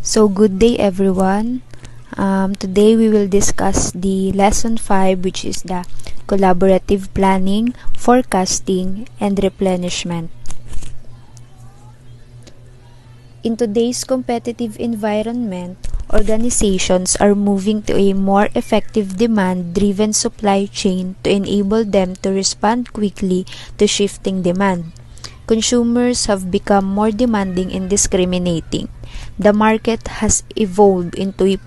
So good day everyone. Today we will discuss the lesson 5, which is the collaborative planning, forecasting, and replenishment. In today's competitive environment, organizations are moving to a more effective demand-driven supply chain to enable them to respond quickly to shifting demand. Consumers have become more demanding and discriminating. The market has evolved into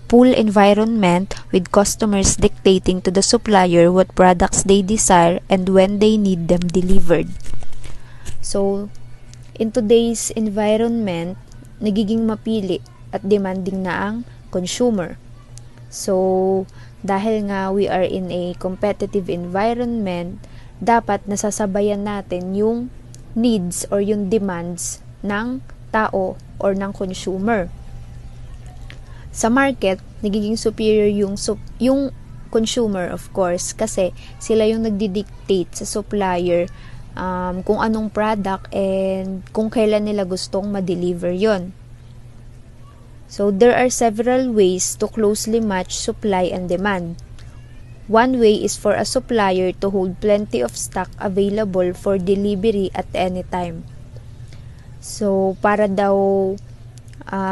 pull environment, with customers dictating to the supplier what products they desire and when they need them delivered. So, in today's environment, nagiging mapili at demanding na ang consumer. So, dahil nga we are in a competitive environment, dapat nasasabayan natin yung needs or yung demands ng tao or ng consumer. Sa market, nagiging superior yung consumer, of course, kasi sila yung nagdi-dictate sa supplier kung anong product and kung kailan nila gustong ma-deliver yon. So, there are several ways to closely match supply and demand. One way is for a supplier to hold plenty of stock available for delivery at any time. So, para daw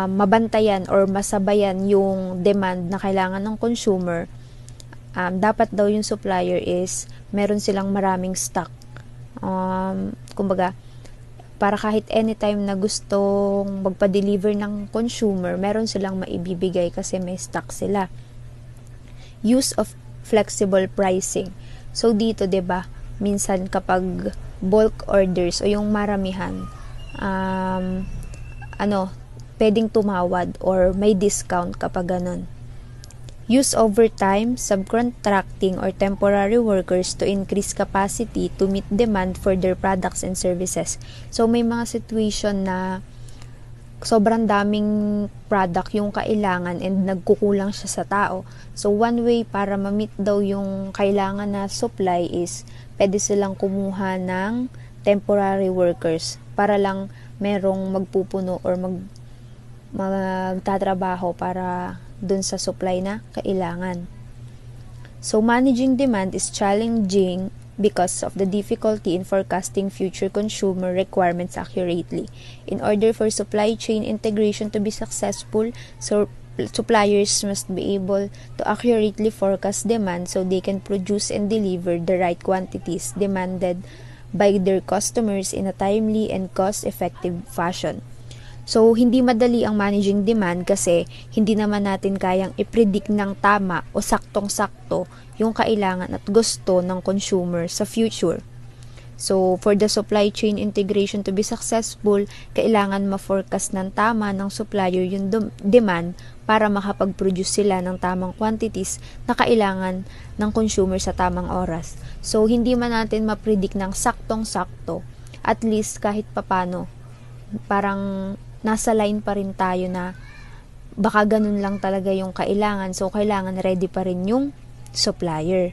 mabantayan or masabayan yung demand na kailangan ng consumer, dapat daw yung supplier is meron silang maraming stock. Kumbaga, para kahit anytime na gustong magpa-deliver ng consumer, meron silang maibibigay kasi may stock sila. Use of flexible pricing. So dito, 'di ba, minsan kapag bulk orders o yung maramihan, pwedeng tumawad or may discount kapag ganun. Use overtime, subcontracting, or temporary workers to increase capacity to meet demand for their products and services. So may mga situation na sobrang daming product yung kailangan and nagkukulang siya sa tao. So, one way para ma-meet daw yung kailangan na supply is pwede silang kumuha ng temporary workers para lang merong magpupuno or magtatrabaho para dun sa supply na kailangan. So, managing demand is challenging because of the difficulty in forecasting future consumer requirements accurately. In order for supply chain integration to be successful, suppliers must be able to accurately forecast demand so they can produce and deliver the right quantities demanded by their customers in a timely and cost-effective fashion. So, hindi madali ang managing demand kasi hindi naman natin kayang i-predict ng tama o saktong-sakto yung kailangan at gusto ng consumer sa future. So, for the supply chain integration to be successful, kailangan ma-forecast ng tama ng supplier yung demand para makapag-produce sila ng tamang quantities na kailangan ng consumer sa tamang oras. So, hindi man natin ma-predict ng saktong-sakto, at least kahit papano, parang nasa line pa rin tayo na baka ganun lang talaga yung kailangan. So, kailangan ready pa rin yung supplier.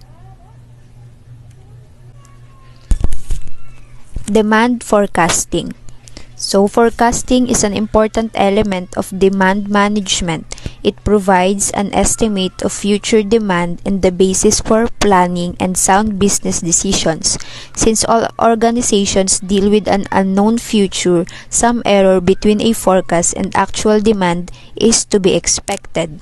Demand forecasting. So, forecasting is an important element of demand management. It provides an estimate of future demand and the basis for planning and sound business decisions. Since all organizations deal with an unknown future, some error between a forecast and actual demand is to be expected.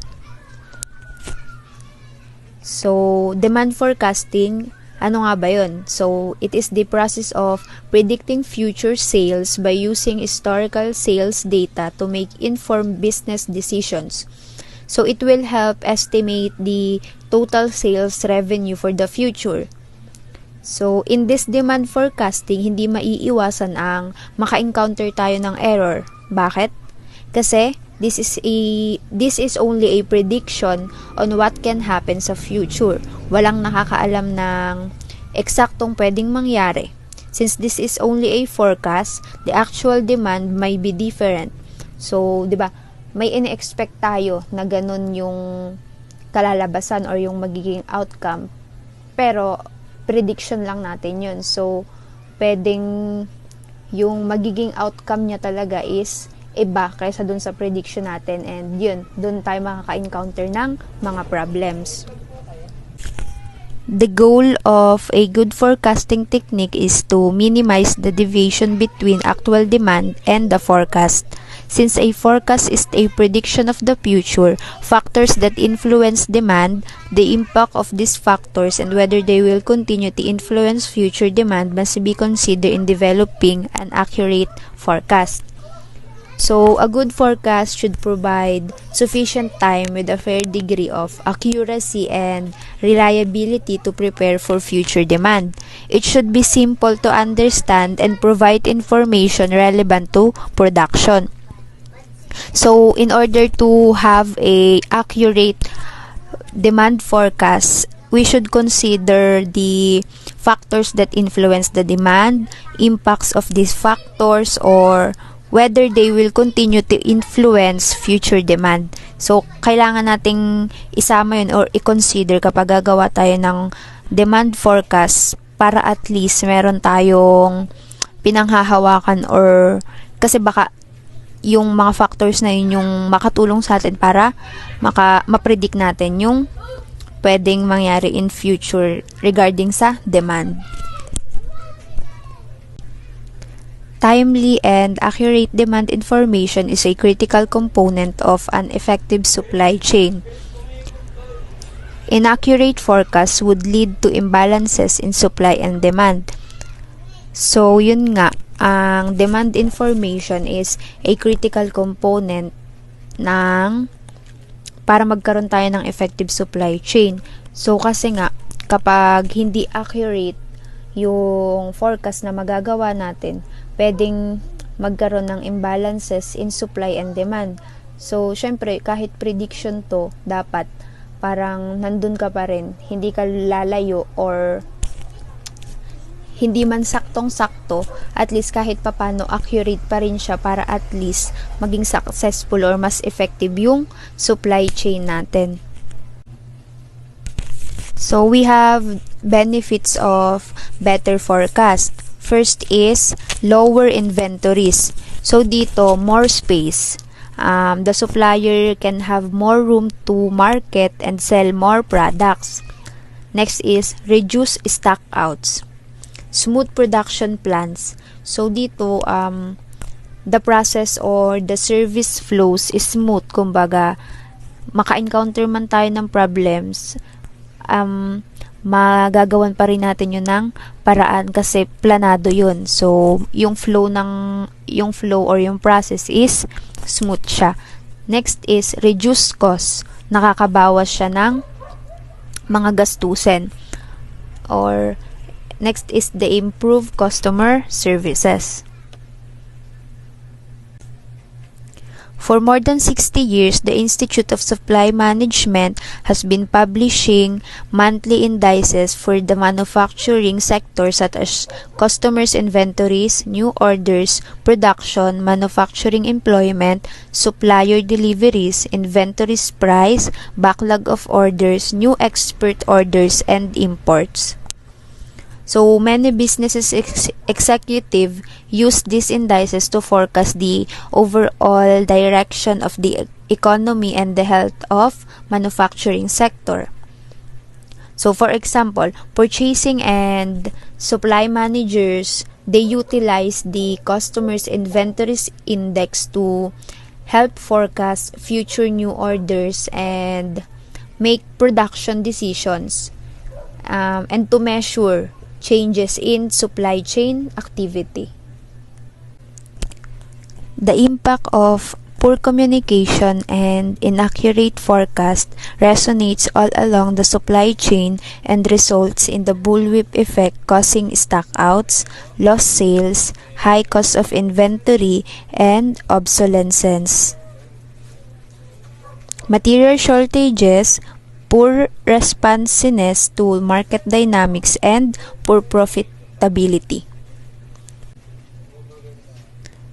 So, demand forecasting, ano nga ba yun? So, it is the process of predicting future sales by using historical sales data to make informed business decisions. So, it will help estimate the total sales revenue for the future. So, in this demand forecasting, hindi maiiwasan ang maka-encounter tayo ng error. Bakit? Kasi, this is only a prediction on what can happen sa future. Walang nakakaalam ng eksaktong pwedeng mangyari. Since this is only a forecast, the actual demand may be different. So, 'di ba? may ine-expect tayo na ganun yung kalalabasan or yung magiging outcome. Pero, prediction lang natin yun. So, pwedeng yung magiging outcome niya talaga is iba kaysa dun sa prediction natin, and yun, dun tayo makaka-encounter ng mga problems. The goal of a good forecasting technique is to minimize the deviation between actual demand and the forecast. Since a forecast is a prediction of the future, factors that influence demand, the impact of these factors, and whether they will continue to influence future demand must be considered in developing an accurate forecast. So, a good forecast should provide sufficient time with a fair degree of accuracy and reliability to prepare for future demand. It should be simple to understand and provide information relevant to production. So, in order to have a accurate demand forecast, we should consider the factors that influence the demand, impacts of these factors, or whether they will continue to influence future demand. So, kailangan nating isama yun or i-consider kapag gagawa tayo ng demand forecast para at least meron tayong pinanghahawakan, or kasi baka yung mga factors na yun yung makatulong sa atin para ma-predict natin yung pwedeng mangyari in future regarding sa demand. Timely and accurate demand information is a critical component of an effective supply chain. Inaccurate forecasts would lead to imbalances in supply and demand. So, yun nga, ang demand information is a critical component ng para magkaroon tayo ng effective supply chain. So, kasi nga, kapag hindi accurate yung forecast na magagawa natin, pwedeng magkaroon ng imbalances in supply and demand. So, syempre, kahit prediction to, dapat parang nandun ka pa rin. Hindi ka lalayo, or hindi man saktong-sakto, at least kahit papano accurate pa rin siya para at least maging successful or mas effective yung supply chain natin. So, we have benefits of better forecast. First is lower inventories. So, dito, more space. The supplier can have more room to market and sell more products. Next is reduce stockouts. Smooth production plans. So, dito, the process or the service flows is smooth. Kumbaga, maka-encounter man tayo ng problems, magagawan pa rin natin yun ng paraan kasi planado yun. So, yung flow or yung process is smooth siya. Next is reduce cost. Nakakabawas siya ng mga gastusin. Or next is the improved customer services. For more than 60 years, the Institute of Supply Management has been publishing monthly indices for the manufacturing sector such as customers' inventories, new orders, production, manufacturing employment, supplier deliveries, inventories price, backlog of orders, new export orders, and imports. So, many businesses executive use these indices to forecast the overall direction of the economy and the health of manufacturing sector. So, for example, purchasing and supply managers, they utilize the customer's inventories index to help forecast future new orders and make production decisions, and to measure changes in supply chain activity. The impact of poor communication and inaccurate forecast resonates all along the supply chain and results in the bullwhip effect, causing stockouts, lost sales, high cost of inventory, and obsolescence. Material shortages, poor responsiveness to market dynamics, and poor profitability.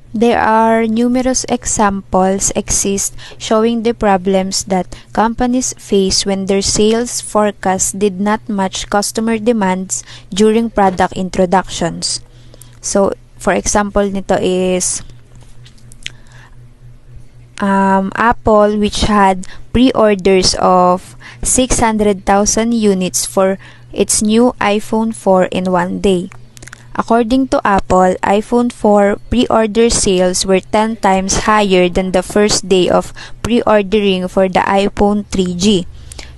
There are numerous examples exist showing the problems that companies face when their sales forecasts did not match customer demands during product introductions. So, for example nito is Apple, which had pre-orders of 600,000 units for its new iPhone 4 in one day. According to Apple, iPhone 4 pre-order sales were 10 times higher than the first day of pre-ordering for the iPhone 3G.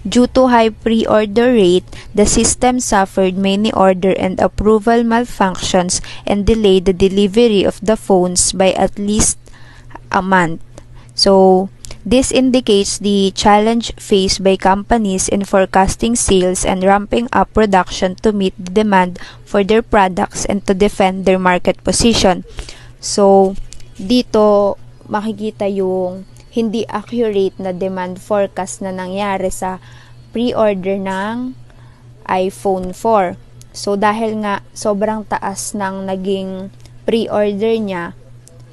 Due to high pre-order rate, the system suffered many order and approval malfunctions and delayed the delivery of the phones by at least a month. So, this indicates the challenge faced by companies in forecasting sales and ramping up production to meet the demand for their products and to defend their market position. So, dito makikita yung hindi accurate na demand forecast na nangyari sa pre-order ng iPhone 4. So, dahil nga sobrang taas ng naging pre-order niya,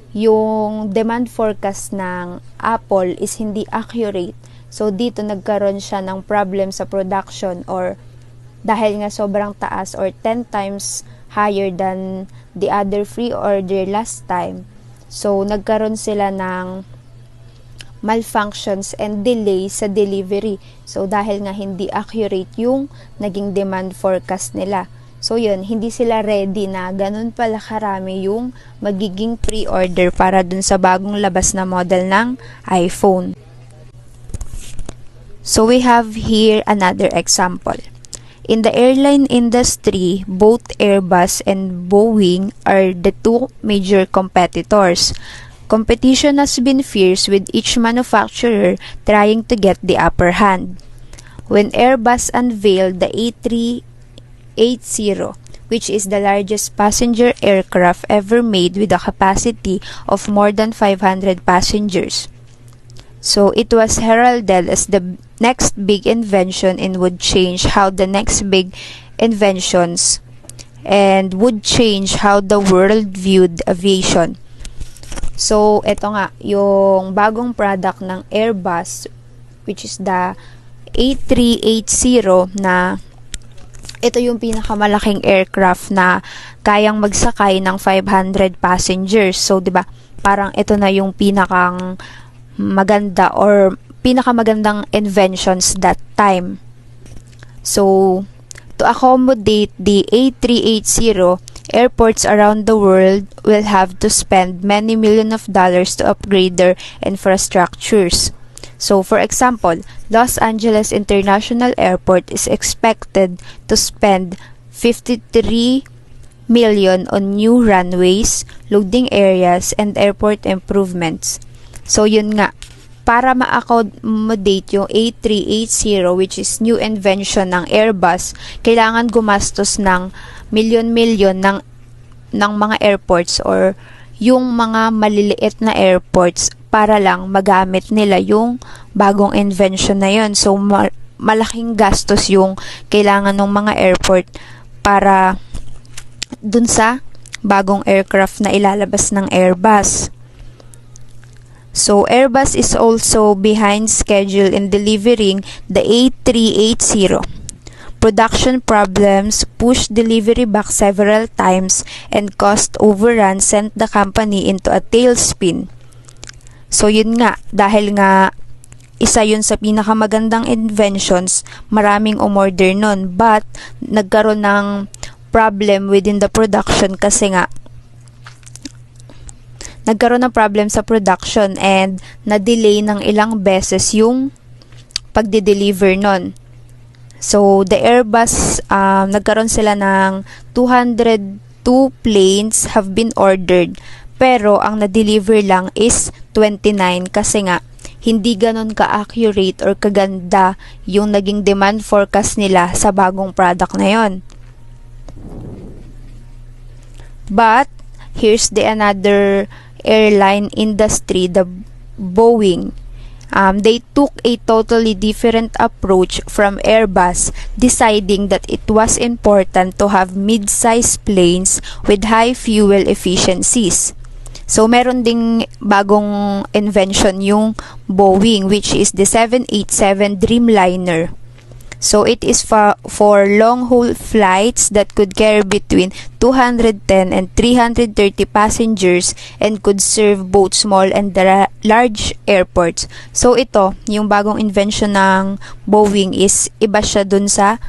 yung demand forecast ng Apple is hindi accurate. So, dito nagkaroon siya ng problem sa production or dahil nga sobrang taas or 10 times higher than the other free order last time. So, nagkaroon sila ng malfunctions and delay sa delivery. So, dahil nga hindi accurate yung naging demand forecast nila. So yun, hindi sila ready na ganun pala karami yung magiging pre-order para dun sa bagong labas na model ng iPhone. So we have here another example. In the airline industry, both Airbus and Boeing are the two major competitors. Competition has been fierce with each manufacturer trying to get the upper hand. When Airbus unveiled the A380, which is the largest passenger aircraft ever made with a capacity of more than 500 passengers. So it was heralded as the next big invention and would change how the next big inventions and would change how the world viewed aviation. So ito nga, yung bagong product ng Airbus, which is the A380 na ito yung pinakamalaking aircraft na kayang magsakay ng 500 passengers. So, 'di ba? Parang ito na yung pinakang maganda or pinakamagandang inventions that time. So, to accommodate the A380, airports around the world will have to spend many millions of dollars to upgrade their infrastructures. So, for example, Los Angeles International Airport is expected to spend $53 million on new runways, loading areas, and airport improvements. So, yun nga, para ma-accommodate yung A380, which is new invention ng Airbus, kailangan gumastos ng milyon-milyon ng mga airports or yung mga maliliit na airports para lang magamit nila yung bagong invention na yun. So, malaking gastos yung kailangan ng mga airport para dun sa bagong aircraft na ilalabas ng Airbus. So, Airbus is also behind schedule in delivering the A380. Production problems pushed delivery back several times and cost overruns sent the company into a tailspin. So yun nga, dahil nga isa yun sa pinakamagandang inventions, maraming umorder nun. But nagkaroon ng problem within the production kasi nga nagkaroon ng problem sa production and na-delay ng ilang beses yung pagde-deliver nun. So, the Airbus, nagkaroon sila ng 202 planes have been ordered. Pero, ang na-deliver lang is 29 kasi nga, hindi ganon ka-accurate or kaganda yung naging demand forecast nila sa bagong product na yon. But, here's the another airline industry, the Boeing. They took a totally different approach from Airbus, deciding that it was important to have mid-size planes with high fuel efficiencies. So, meron ding bagong invention yung Boeing, which is the 787 Dreamliner. So, it is for long-haul flights that could carry between 210 and 330 passengers and could serve both small and large airports. So, ito, yung bagong invention ng Boeing is iba siya dun sa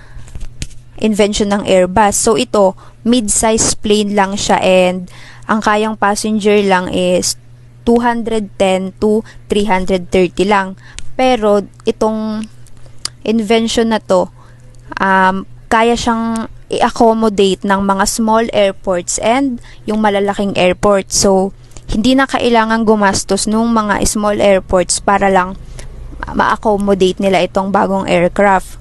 invention ng Airbus. So, ito, mid-size plane lang siya and ang kayang passenger lang is 210 to 330 lang. Pero, itong invention na to, kaya siyang i-accommodate ng mga small airports and yung malalaking airports. So, hindi na kailangan gumastos nung mga small airports para lang ma-accommodate nila itong bagong aircraft.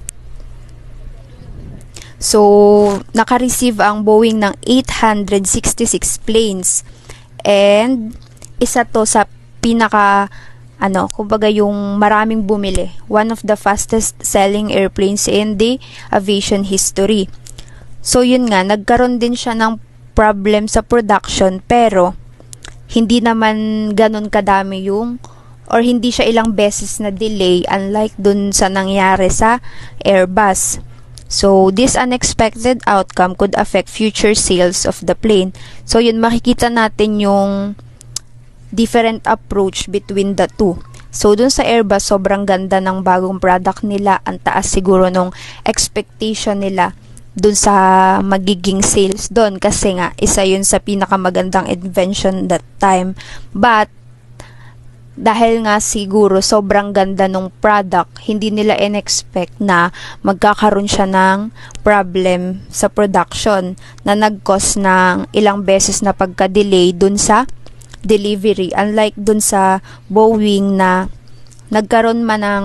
So, naka-receive ang Boeing ng 866 planes and isa to sa kumbaga yung maraming bumili. One of the fastest selling airplanes in the aviation history. So yun nga, nagkaroon din siya ng problem sa production pero hindi naman ganun kadami or hindi siya ilang beses na delay unlike dun sa nangyari sa Airbus. So this unexpected outcome could affect future sales of the plane. So yun, makikita natin yung different approach between the two. So, dun sa Airbus, sobrang ganda ng bagong product nila. Ang taas siguro nung expectation nila dun sa magiging sales dun. Kasi nga, isa yun sa pinakamagandang invention that time. But, dahil nga siguro sobrang ganda nung product, hindi nila in-expect na magkakaroon siya ng problem sa production na nag-cause ng ilang beses na pagka-delay dun sa delivery, unlike dun sa Boeing na nagkaroon man ng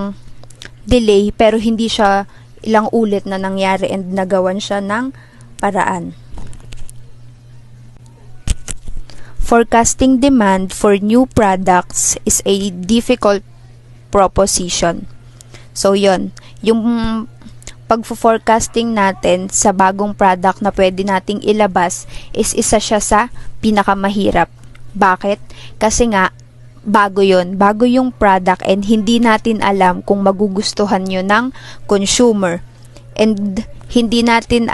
delay pero hindi siya ilang ulit na nangyari and nagawan siya ng paraan. Forecasting demand for new products is a difficult proposition. So yon, yung pag-forecasting natin sa bagong product na pwede nating ilabas is isa siya sa pinakamahirap. Bakit? Kasi nga, bago yung product and hindi natin alam kung magugustuhan yun ng consumer. And hindi natin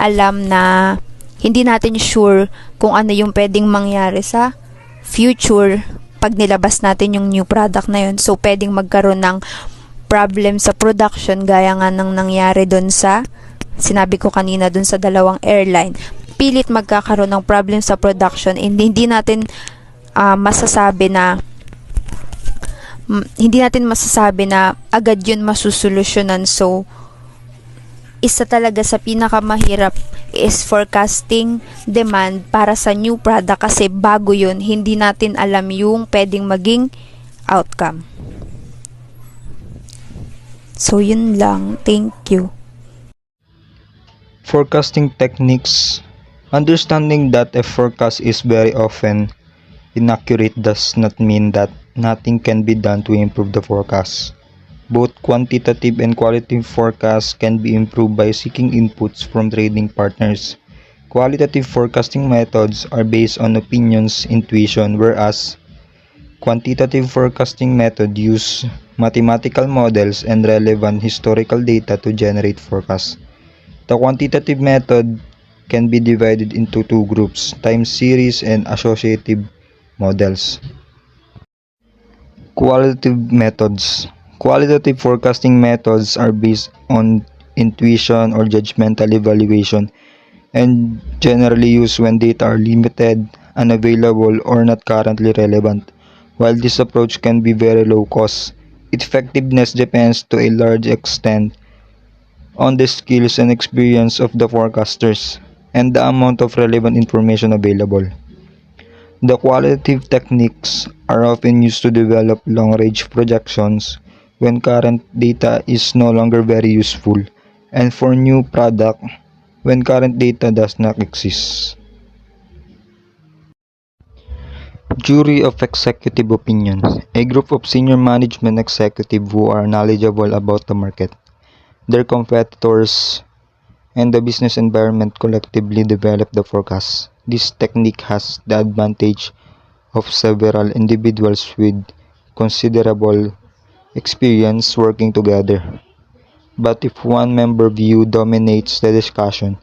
sure kung ano yung pwedeng mangyari sa future pag nilabas natin yung new product na yun. So, pwedeng magkaroon ng problem sa production gaya nga ng nangyari dun sa, sinabi ko kanina dun sa dalawang airline. Pilit magkakaroon ng problem sa production and hindi natin masasabi na agad yun masusolusyonan. So, isa talaga sa pinakamahirap is forecasting demand para sa new product kasi bago yun, hindi natin alam yung pwedeng maging outcome. So, yun lang. Thank you. Forecasting techniques. Understanding that a forecast is very often inaccurate does not mean that nothing can be done to improve the forecast. Both quantitative and qualitative forecasts can be improved by seeking inputs from trading partners. Qualitative forecasting methods are based on opinions, intuition, whereas quantitative forecasting method use mathematical models and relevant historical data to generate forecasts. The quantitative method can be divided into two groups, time series and associative models. Qualitative methods. Qualitative forecasting methods are based on intuition or judgmental evaluation and generally used when data are limited, unavailable, or not currently relevant. While this approach can be very low cost, its effectiveness depends to a large extent on the skills and experience of the forecasters and the amount of relevant information available. The qualitative techniques are often used to develop long-range projections when current data is no longer very useful, and for new product when current data does not exist. Jury of executive opinions. A group of senior management executives who are knowledgeable about the market, their competitors, and the business environment collectively develop the forecast. This technique has the advantage of several individuals with considerable experience working together. But if one member view dominates the discussion,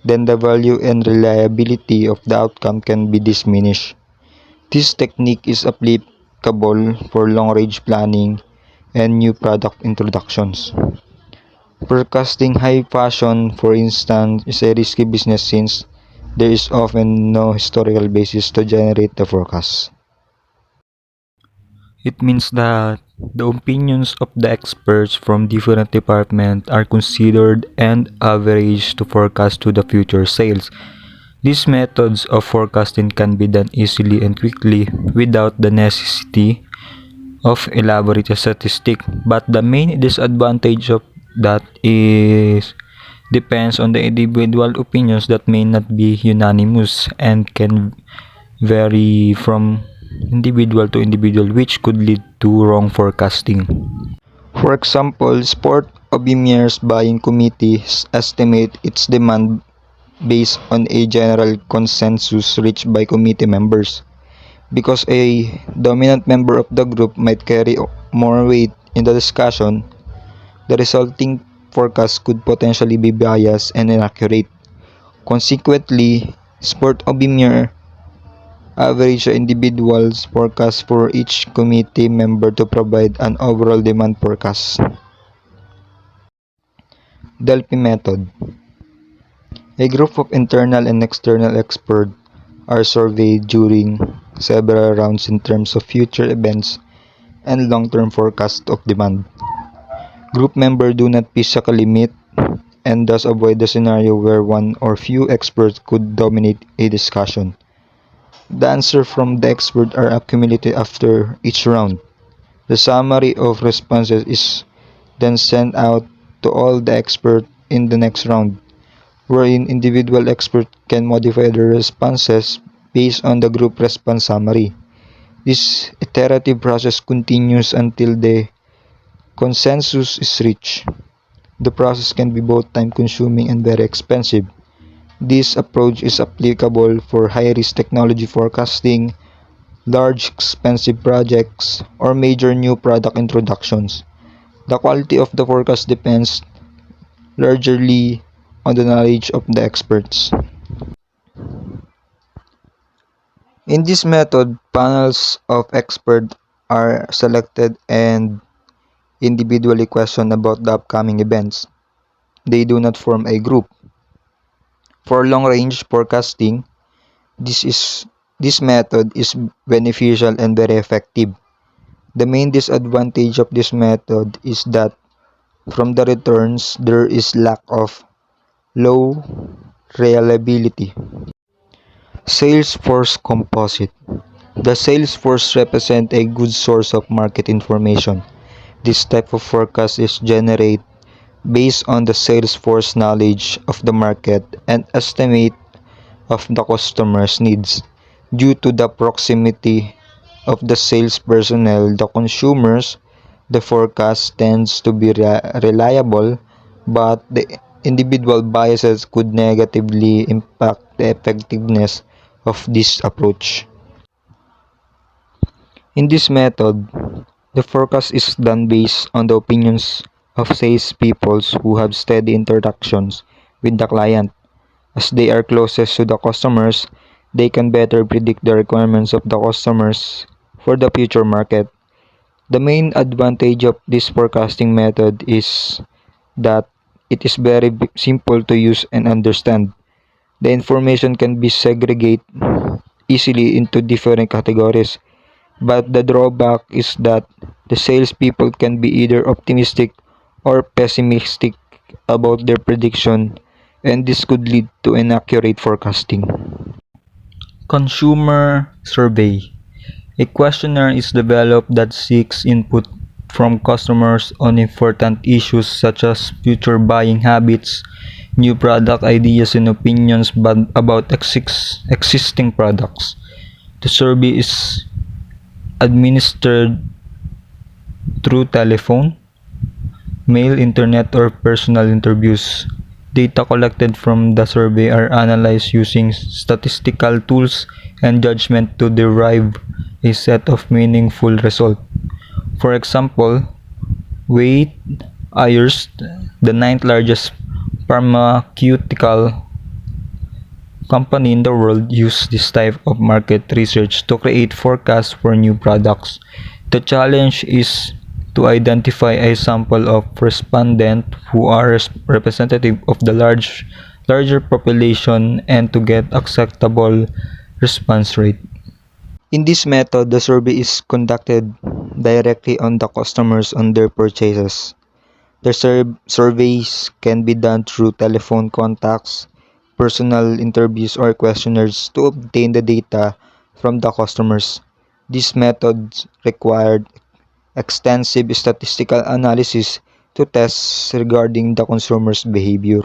then the value and reliability of the outcome can be diminished. This technique is applicable for long-range planning and new product introductions. Forecasting high fashion, for instance, is a risky business since there is often no historical basis to generate the forecast. It means that the opinions of the experts from different departments are considered and averaged to forecast to the future sales. These methods of forecasting can be done easily and quickly without the necessity of elaborate statistic, but the main disadvantage of that is depends on the individual opinions that may not be unanimous and can vary from individual to individual, which could lead to wrong forecasting. For example, Sport Obimier's buying committees estimate its demand based on a general consensus reached by committee members. Because a dominant member of the group might carry more weight in the discussion, the resulting forecast could potentially be biased and inaccurate. Consequently, Sport Obimier average the individual's forecast for each committee member to provide an overall demand forecast. Delphi method. A group of internal and external experts are surveyed during several rounds in terms of future events and long-term forecast of demand. Group members do not physically meet and thus avoid the scenario where one or few experts could dominate a discussion. The answers from the experts are accumulated after each round. The summary of responses is then sent out to all the experts in the next round, wherein individual experts can modify their responses based on the group response summary. This iterative process continues until the consensus is reached. The process can be both time-consuming and very expensive. This approach is applicable for high-risk technology forecasting, large expensive projects, or major new product introductions. The quality of the forecast depends largely on the knowledge of the experts. In this method, panels of experts are selected and individually questioned about the upcoming events. They do not form a group. For long-range forecasting, this method is beneficial and very effective. The main disadvantage of this method is that from the returns there is lack of low reliability. Salesforce Composite. The Salesforce represent a good source of market information. This type of forecast is generated based on the Salesforce knowledge of the market and estimate of the customer's needs. Due to the proximity of the sales personnel, the consumers, the forecast tends to be reliable, but the individual biases could negatively impact the effectiveness of this approach. In this method, the forecast is done based on the opinions of salespeople who have steady interactions with the client. As they are closest to the customers, they can better predict the requirements of the customers for the future market. The main advantage of this forecasting method is that it is very simple to use and understand. The information can be segregated easily into different categories, but the drawback is that the salespeople can be either optimistic or pessimistic about their prediction, and this could lead to inaccurate forecasting. Consumer survey. A questionnaire is developed that seeks input from customers on important issues such as future buying habits, new product ideas, and opinions about existing products. The survey is administered through telephone, mail, internet, or personal interviews. Data collected from the survey are analyzed using statistical tools and judgment to derive a set of meaningful results. For example, Weight Ayers, the ninth largest pharmaceutical company in the world, use this type of market research to create forecasts for new products. The challenge is to identify a sample of respondents who are representative of the larger population and to get acceptable response rate. In this method, the survey is conducted directly on the customers on their purchases. The surveys can be done through telephone contacts, personal interviews, or questionnaires to obtain the data from the customers. These methods required extensive statistical analysis to test regarding the consumer's behavior.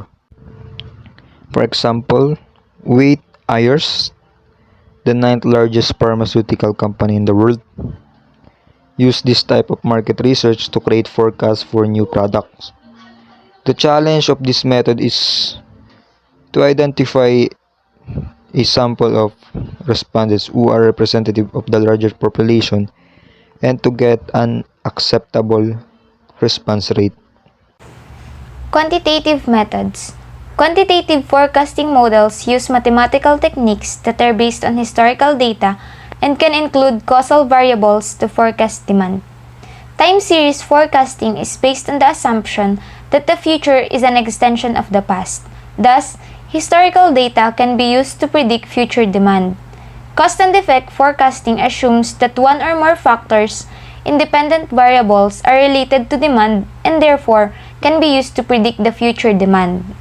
For example, Weight Ayers, the ninth largest pharmaceutical company in the world, use this type of market research to create forecasts for new products. The challenge of this method is to identify a sample of respondents who are representative of the larger population and to get an acceptable response rate. Quantitative methods. Quantitative forecasting models use mathematical techniques that are based on historical data and can include causal variables to forecast demand. Time series forecasting is based on the assumption that the future is an extension of the past. Thus, historical data can be used to predict future demand. Cause and effect forecasting assumes that one or more factors, independent variables, are related to demand and therefore can be used to predict the future demand.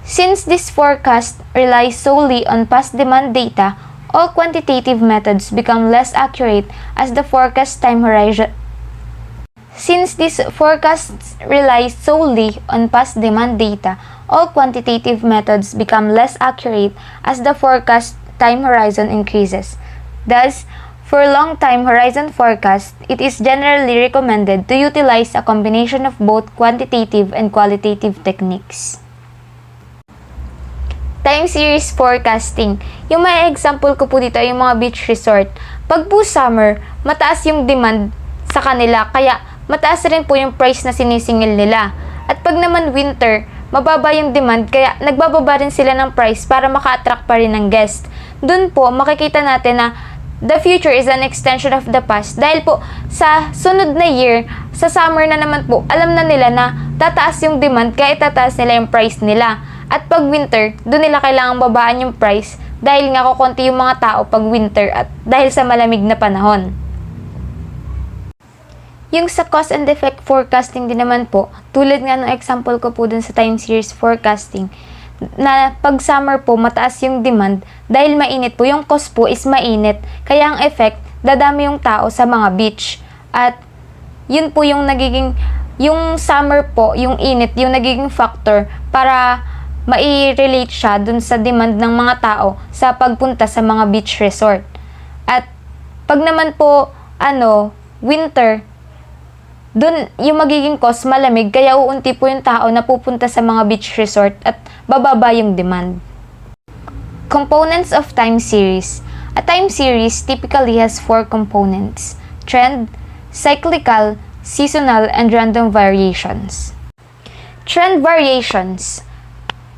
Since this forecast relies solely on past demand data, all quantitative methods become less accurate as the forecast time horizon. Since these forecasts rely solely on past demand data, all quantitative methods become less accurate as the forecast time horizon increases. Thus, for long time horizon forecast, it is generally recommended to utilize a combination of both quantitative and qualitative techniques. Time series forecasting. Yung may example ko po dito ay yung mga beach resort. Pag po summer, mataas yung demand sa kanila kaya mataas rin po yung price na sinisingil nila. At pag naman winter, mababa yung demand kaya nagbababa rin sila ng price para maka-attract pa rin ng guest. Doon po makikita natin na the future is an extension of the past dahil po sa sunod na year, sa summer na naman po, alam na nila na tataas yung demand kaya tataas nila yung price nila. At pag winter, doon nila kailangang babaan yung price dahil nga kukunti yung mga tao pag winter at dahil sa malamig na panahon. Yung sa cause and effect forecasting din naman po, tulad nga ng example ko po dun sa time series forecasting, na pag summer po mataas yung demand dahil mainit po, yung cause po is mainit, kaya ang effect, dadami yung tao sa mga beach. At yun po yung nagiging, yung summer po, yung init, yung nagiging factor para mai-relate siya dun sa demand ng mga tao sa pagpunta sa mga beach resort. At pag naman po, winter, dun yung magiging cause malamig, kaya uunti po yung tao na pupunta sa mga beach resort at bababa yung demand. Components of time series. A time series typically has 4 components: trend, cyclical, seasonal, and random variations. Trend variations.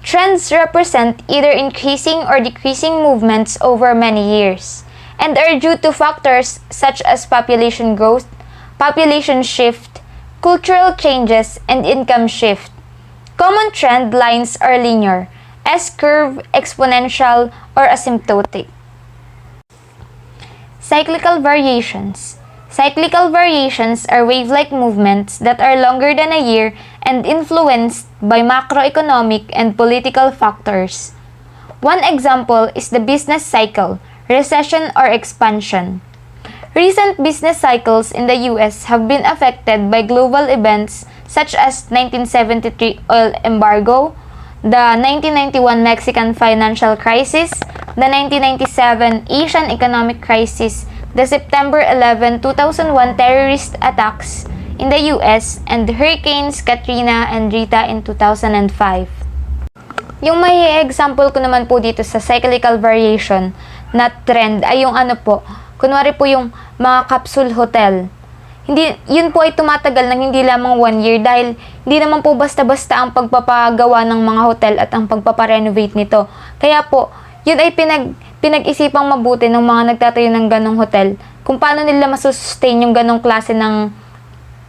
Trends represent either increasing or decreasing movements over many years and are due to factors such as population growth, population shift, cultural changes, and income shift. Common trend lines are linear, S-curve, exponential, or asymptotic. Cyclical variations. Cyclical variations are wave-like movements that are longer than a year and influenced by macroeconomic and political factors. One example is the business cycle, recession or expansion. Recent business cycles in the US have been affected by global events such as 1973 oil embargo, the 1991 Mexican financial crisis, the 1997 Asian economic crisis, the September 11, 2001 terrorist attacks in the US, and Hurricanes Katrina and Rita in 2005. Yung may example ko naman po dito sa cyclical variation na trend ay yung ano po, kunwari po yung mga capsule hotel. Hindi, yun po ay tumatagal ng hindi lamang 1 year dahil hindi naman po basta-basta ang pagpapagawa ng mga hotel at ang pagpaparenovate nito. Kaya po, yun ay pinag-isipang mabuti ng mga nagtatayo ng ganong hotel kung paano nila masustain yung ganong klase ng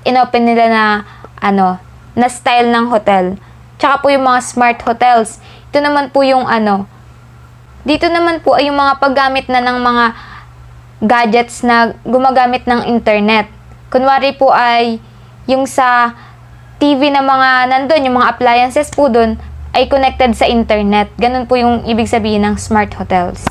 inopen nila na na style ng hotel. Tsaka po yung mga smart hotels. Ito naman po yung dito naman po ay yung mga paggamit na ng mga gadgets na gumagamit ng internet. Kunwari po ay yung sa TV na mga nandun, yung mga appliances po dun ay connected sa internet. Ganun po yung ibig sabihin ng smart hotels.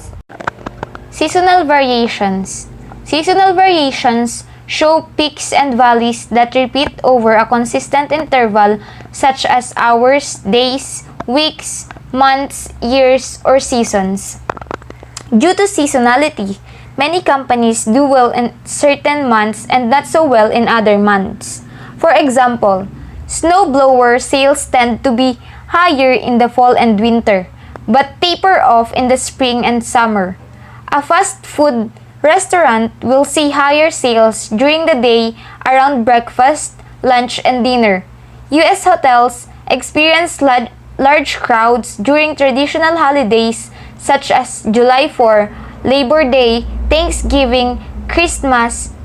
Seasonal variations. Seasonal variations show peaks and valleys that repeat over a consistent interval such as hours, days, weeks, months, years, or seasons. Due to seasonality, many companies do well in certain months and not so well in other months. For example, snowblower sales tend to be higher in the fall and winter, but taper off in the spring and summer. A fast food restaurant will see higher sales during the day around breakfast, lunch, and dinner. US hotels experience large crowds during traditional holidays such as July 4, Labor Day, Thanksgiving, Christmas,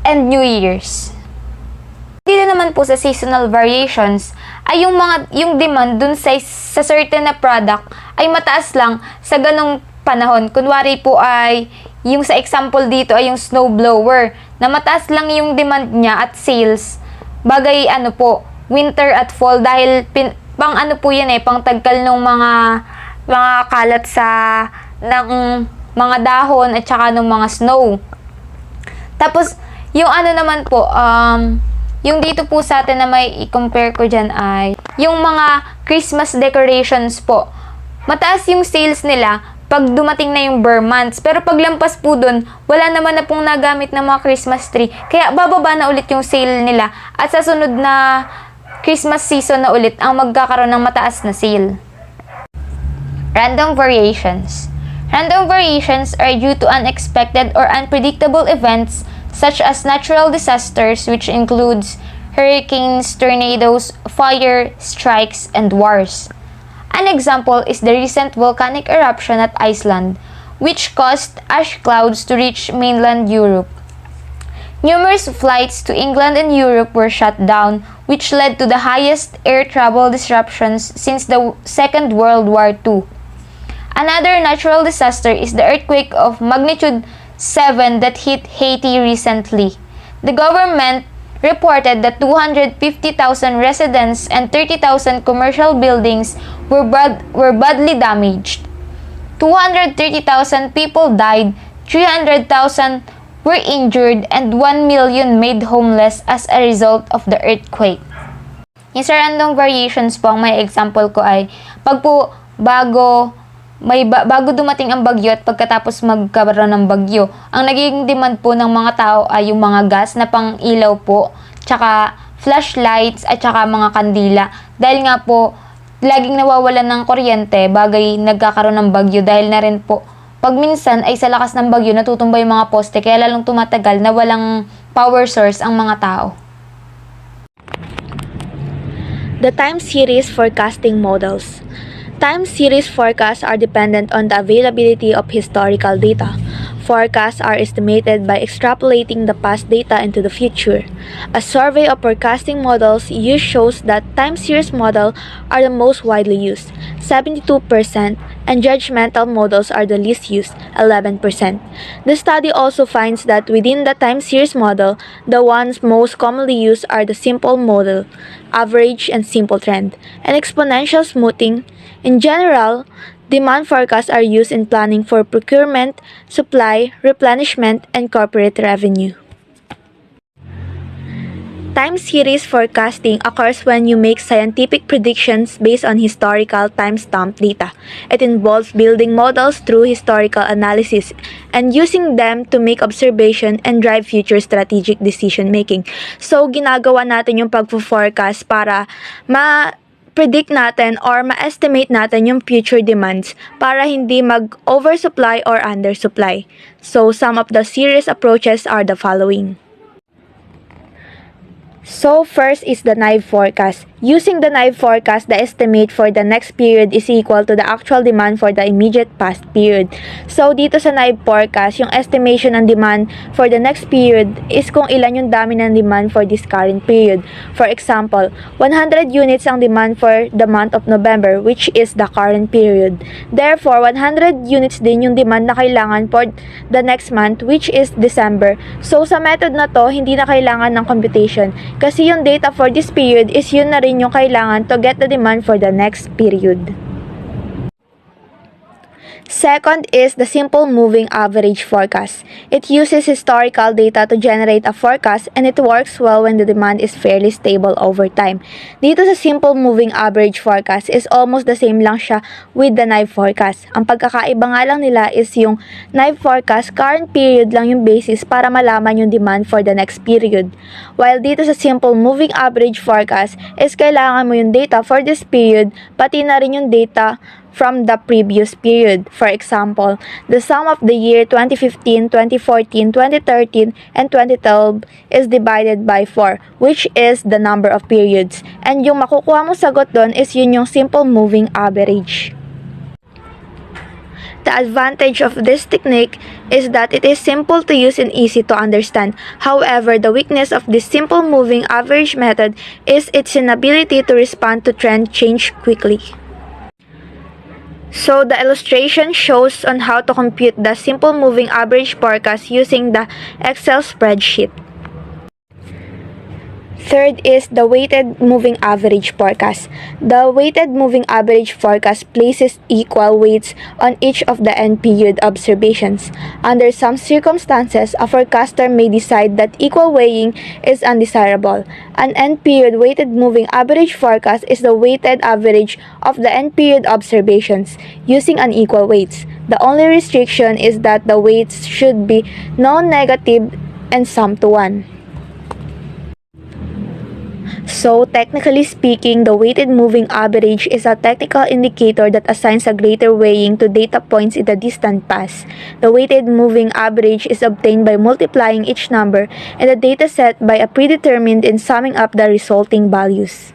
and New Year's. Dito naman po sa seasonal variations ay yung demand dun sa certain na product ay mataas lang sa ganong panahon. Kunwari po ay yung sa example dito ay yung snowblower na mataas lang yung demand niya at sales bagay winter at fall dahil pang po yan pang tagkal ng mga kalat ng mga dahon at saka ng mga snow. Tapos, yung naman po, yung dito po sa atin na may i-compare ko dyan ay, yung mga Christmas decorations po. Mataas yung sales nila pag dumating na yung Burr months. Pero pag lampas po dun, wala naman na pong nagamit ng mga Christmas tree. Kaya bababa na ulit yung sale nila. At sa sunod na Christmas season na ulit, ang magkakaroon ng mataas na sale. Random variations. Random variations are due to unexpected or unpredictable events such as natural disasters, which includes hurricanes, tornadoes, fire, strikes, and wars. An example is the recent volcanic eruption at Iceland, which caused ash clouds to reach mainland Europe. Numerous flights to England and Europe were shut down, which led to the highest air travel disruptions since the Second World War II. Another natural disaster is the earthquake of magnitude 7 that hit Haiti recently. The government reported that 250,000 residents and 30,000 commercial buildings were badly damaged. 230,000 people died, 300,000 were injured, and 1 million made homeless as a result of the earthquake. Yung sa random variations po, ang may example ko ay bago dumating ang bagyo at pagkatapos magkaroon ng bagyo, ang naging demand po ng mga tao ay yung mga gas na pang ilaw po, tsaka flashlights at tsaka mga kandila. Dahil nga po, laging nawawalan ng kuryente bagay nagkakaroon ng bagyo dahil na rin po, pag minsan ay sa lakas ng bagyo natutumba yung mga poste kaya lalong tumatagal na walang power source ang mga tao. The time series forecasting models. Time series forecasts are dependent on the availability of historical data. Forecasts are estimated by extrapolating the past data into the future. A survey of forecasting models used shows that time series models are the most widely used, 72%, and judgmental models are the least used, 11%. The study also finds that within the time series model, the ones most commonly used are the simple model, average and simple trend, and exponential smoothing. In general, demand forecasts are used in planning for procurement, supply, replenishment, and corporate revenue. Time series forecasting occurs when you make scientific predictions based on historical time-stamped data. It involves building models through historical analysis and using them to make observation and drive future strategic decision-making. So, ginagawa natin yung pag-forecast para ma-predict natin or ma-estimate natin yung future demands para hindi mag-oversupply or undersupply. So, some of the serious approaches are the following. So, first is the naive forecast. Using the naive forecast, the estimate for the next period is equal to the actual demand for the immediate past period. So, dito sa naive forecast, yung estimation ng demand for the next period is kung ilan yung dami ng demand for this current period. For example, 100 units ang demand for the month of November, which is the current period. Therefore, 100 units din yung demand na kailangan for the next month, which is December. So, sa method na to, hindi na kailangan ng computation. Kasi yung data for this period is yun na rin yung kailangan to get the demand for the next period. Second is the simple moving average forecast. It uses historical data to generate a forecast and it works well when the demand is fairly stable over time. Dito sa simple moving average forecast is almost the same lang siya with the naive forecast. Ang pagkakaiba nga lang nila is yung naive forecast, current period lang yung basis para malaman yung demand for the next period. While dito sa simple moving average forecast is kailangan mo yung data for this period pati na rin yung data from the previous period. For example, the sum of the year 2015, 2014, 2013, and 2012 is divided by 4, which is the number of periods. And yung makukuha mong sagot doon is yun yung simple moving average. The advantage of this technique is that it is simple to use and easy to understand. However, the weakness of this simple moving average method is its inability to respond to trend change quickly. So, the illustration shows on how to compute the simple moving average forecast using the Excel spreadsheet. Third is the weighted moving average forecast. The weighted moving average forecast places equal weights on each of the end period observations. Under some circumstances, a forecaster may decide that equal weighing is undesirable. An end period weighted moving average forecast is the weighted average of the end period observations using unequal weights. The only restriction is that the weights should be non-negative and sum to 1. So, technically speaking, the weighted moving average is a technical indicator that assigns a greater weighing to data points in the distant past. The weighted moving average is obtained by multiplying each number in the data set by a predetermined and summing up the resulting values.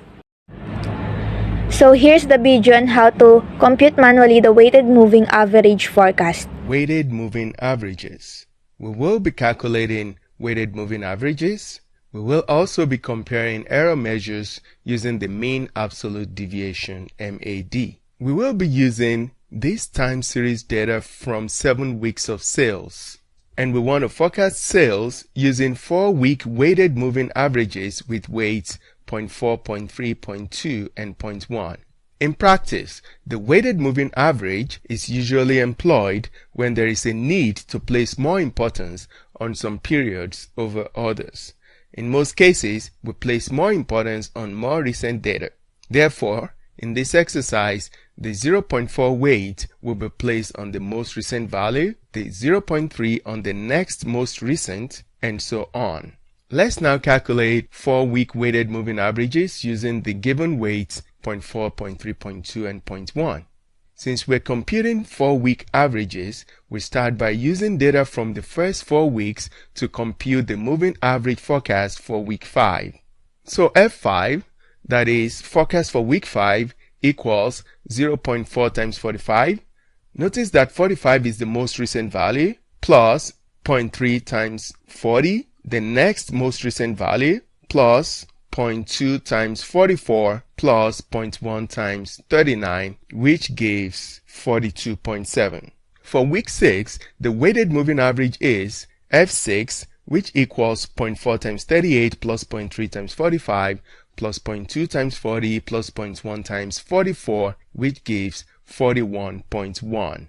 So, here's the video on how to compute manually the weighted moving average forecast. Weighted moving averages. We will be calculating weighted moving averages. We will also be comparing error measures using the mean absolute deviation MAD. We will be using this time series data from 7 weeks of sales. And we want to forecast sales using 4-week weighted moving averages with weights 0.4, 0.3, 0.2, and 0.1. In practice, the weighted moving average is usually employed when there is a need to place more importance on some periods over others. In most cases, we place more importance on more recent data. Therefore, in this exercise, the 0.4 weight will be placed on the most recent value, the 0.3 on the next most recent, and so on. Let's now calculate 4-week weighted moving averages using the given weights 0.4, 0.3, 0.2, and 0.1. Since we're computing 4-week averages, we start by using data from the first 4 weeks to compute the moving average forecast for week 5. So F5, that is forecast for week 5, equals 0.4 times 45. Notice that 45 is the most recent value, plus 0.3 times 40, the next most recent value, plus 0.2 times 44 plus 0.1 times 39, which gives 42.7. For week 6, the weighted moving average is F6, which equals 0.4 times 38 plus 0.3 times 45 plus 0.2 times 40 plus 0.1 times 44, which gives 41.1.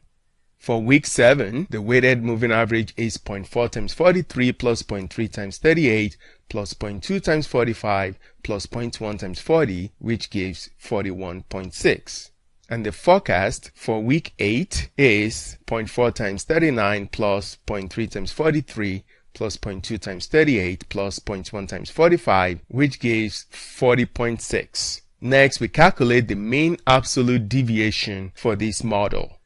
For week 7, the weighted moving average is 0.4 times 43 plus 0.3 times 38 plus 0.2 times 45 plus 0.1 times 40, which gives 41.6. And the forecast for week 8 is 0.4 times 39 plus 0.3 times 43 plus 0.2 times 38 plus 0.1 times 45, which gives 40.6. Next, we calculate the mean absolute deviation for this model.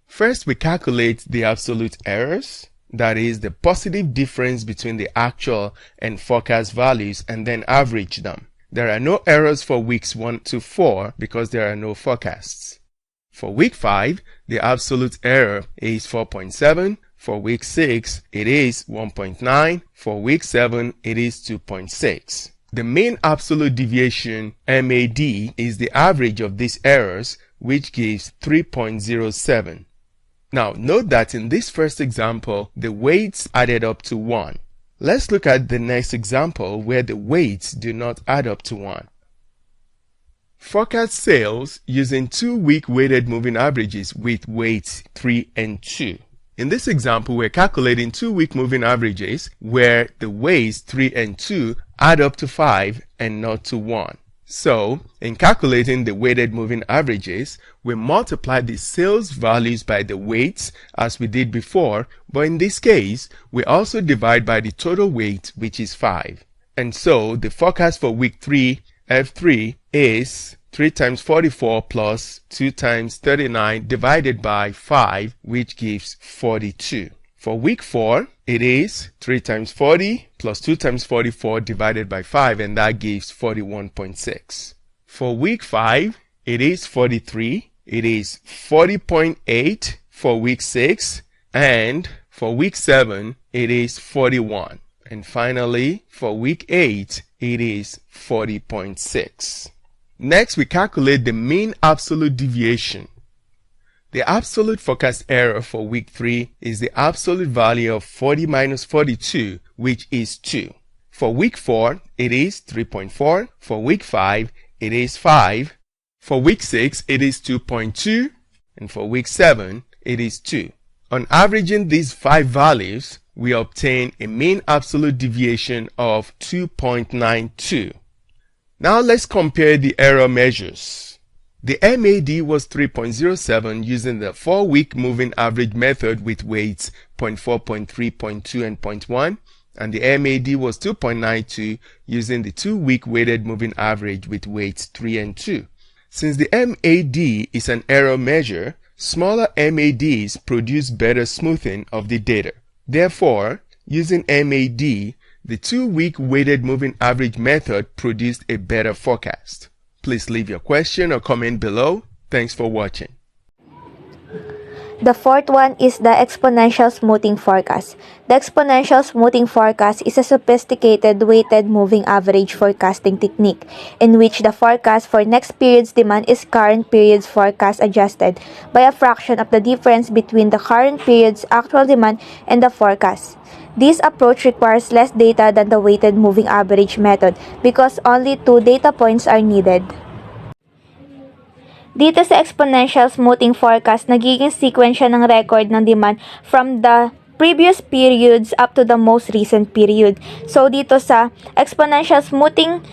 First, we calculate the absolute errors, that is, the positive difference between the actual and forecast values, and then average them. There are no errors for weeks 1 to 4 because there are no forecasts. For week 5, the absolute error is 4.7. For week 6, it is 1.9. For week 7, it is 2.6. The mean absolute deviation, MAD, is the average of these errors, which gives 3.07. Now, note that in this first example, the weights added up to 1. Let's look at the next example where the weights do not add up to 1. Forecast sales using 2-week weighted moving averages with weights 3 and 2. In this example, we're calculating 2-week moving averages where the weights 3 and 2 add up to 5 and not to 1. So, in calculating the weighted moving averages, we multiply the sales values by the weights as we did before, but in this case, we also divide by the total weight, which is 5. And so, the forecast for week 3, F3, is 3 times 44 plus 2 times 39 divided by 5, which gives 42. For week 4, it is 3 times 40 plus 2 times 44 divided by 5, and that gives 41.6. For week 5, it is 43, it is 40.8 for week 6, and for week 7, it is 41. And finally, for week 8, it is 40.6. Next, we calculate the mean absolute deviation. The absolute forecast error for week 3 is the absolute value of 40 minus 42, which is 2. For week 4, it is 3.4. For week 5, it is 5. For week 6, it is 2.2. And for week 7, it is 2. On averaging these 5 values, we obtain a mean absolute deviation of 2.92. Now let's compare the error measures. The MAD was 3.07 using the 4-week moving average method with weights 0.4, 0.3, 0.2, and 0.1, and the MAD was 2.92 using the 2-week weighted moving average with weights 3 and 2. Since the MAD is an error measure, smaller MADs produce better smoothing of the data. Therefore, using MAD, the 2-week weighted moving average method produced a better forecast. Please leave your question or comment below. Thanks for watching. The fourth one is the exponential smoothing forecast. The exponential smoothing forecast is a sophisticated weighted moving average forecasting technique in which the forecast for next period's demand is current period's forecast adjusted by a fraction of the difference between the current period's actual demand and the forecast. This approach requires less data than the weighted moving average method because only 2 data points are needed. Dito sa exponential smoothing forecast, nagiging sequence ng record ng demand from the previous periods up to the most recent period. So dito sa exponential smoothing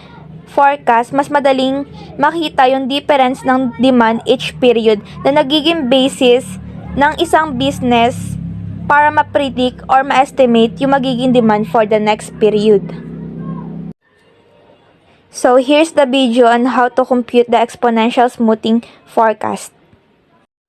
forecast, mas madaling makita yung difference ng demand each period na nagiging basis ng isang business para ma-predict or ma-estimate yung magiging demand for the next period. So here's the video on how to compute the exponential smoothing forecast.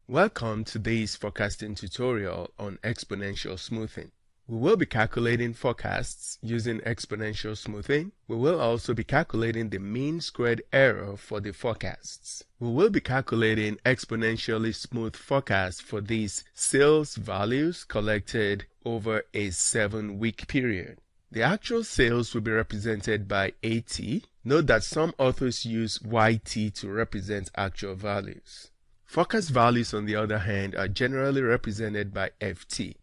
Welcome to today's forecasting tutorial on exponential smoothing. We will be calculating forecasts using exponential smoothing. We will also be calculating the mean squared error for the forecasts. We will be calculating exponentially smooth forecasts for these sales values collected over a 7-week period. The actual sales will be represented by AT. Note that some authors use YT to represent actual values. Forecast values, on the other hand, are generally represented by FT.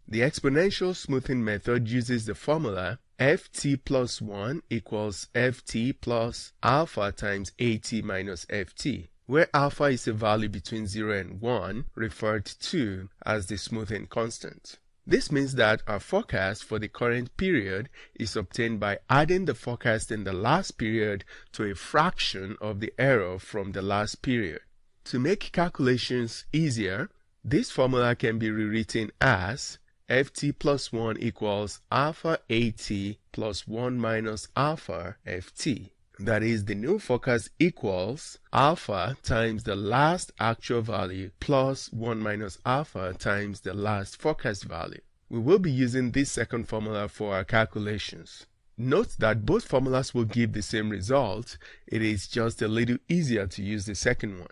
The exponential smoothing method uses the formula FT plus 1 equals FT plus alpha times AT minus FT, where alpha is a value between 0 and 1, referred to as the smoothing constant. This means that our forecast for the current period is obtained by adding the forecast in the last period to a fraction of the error from the last period. To make calculations easier, this formula can be rewritten as FT plus 1 equals alpha AT plus 1 minus alpha FT. That is, the new forecast equals alpha times the last actual value plus 1 minus alpha times the last forecast value. We will be using this second formula for our calculations. Note that both formulas will give the same result. It is just a little easier to use the second one.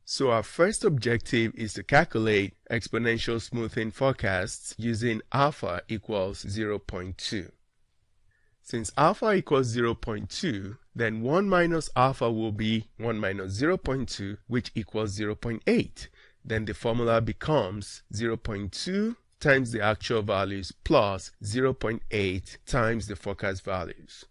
So our first objective is to calculate exponential smoothing forecasts using alpha equals 0.2. Since alpha equals 0.2, then 1 minus alpha will be 1 minus 0.2, which equals 0.8. Then the formula becomes 0.2 times the actual values plus 0.8 times the forecast values.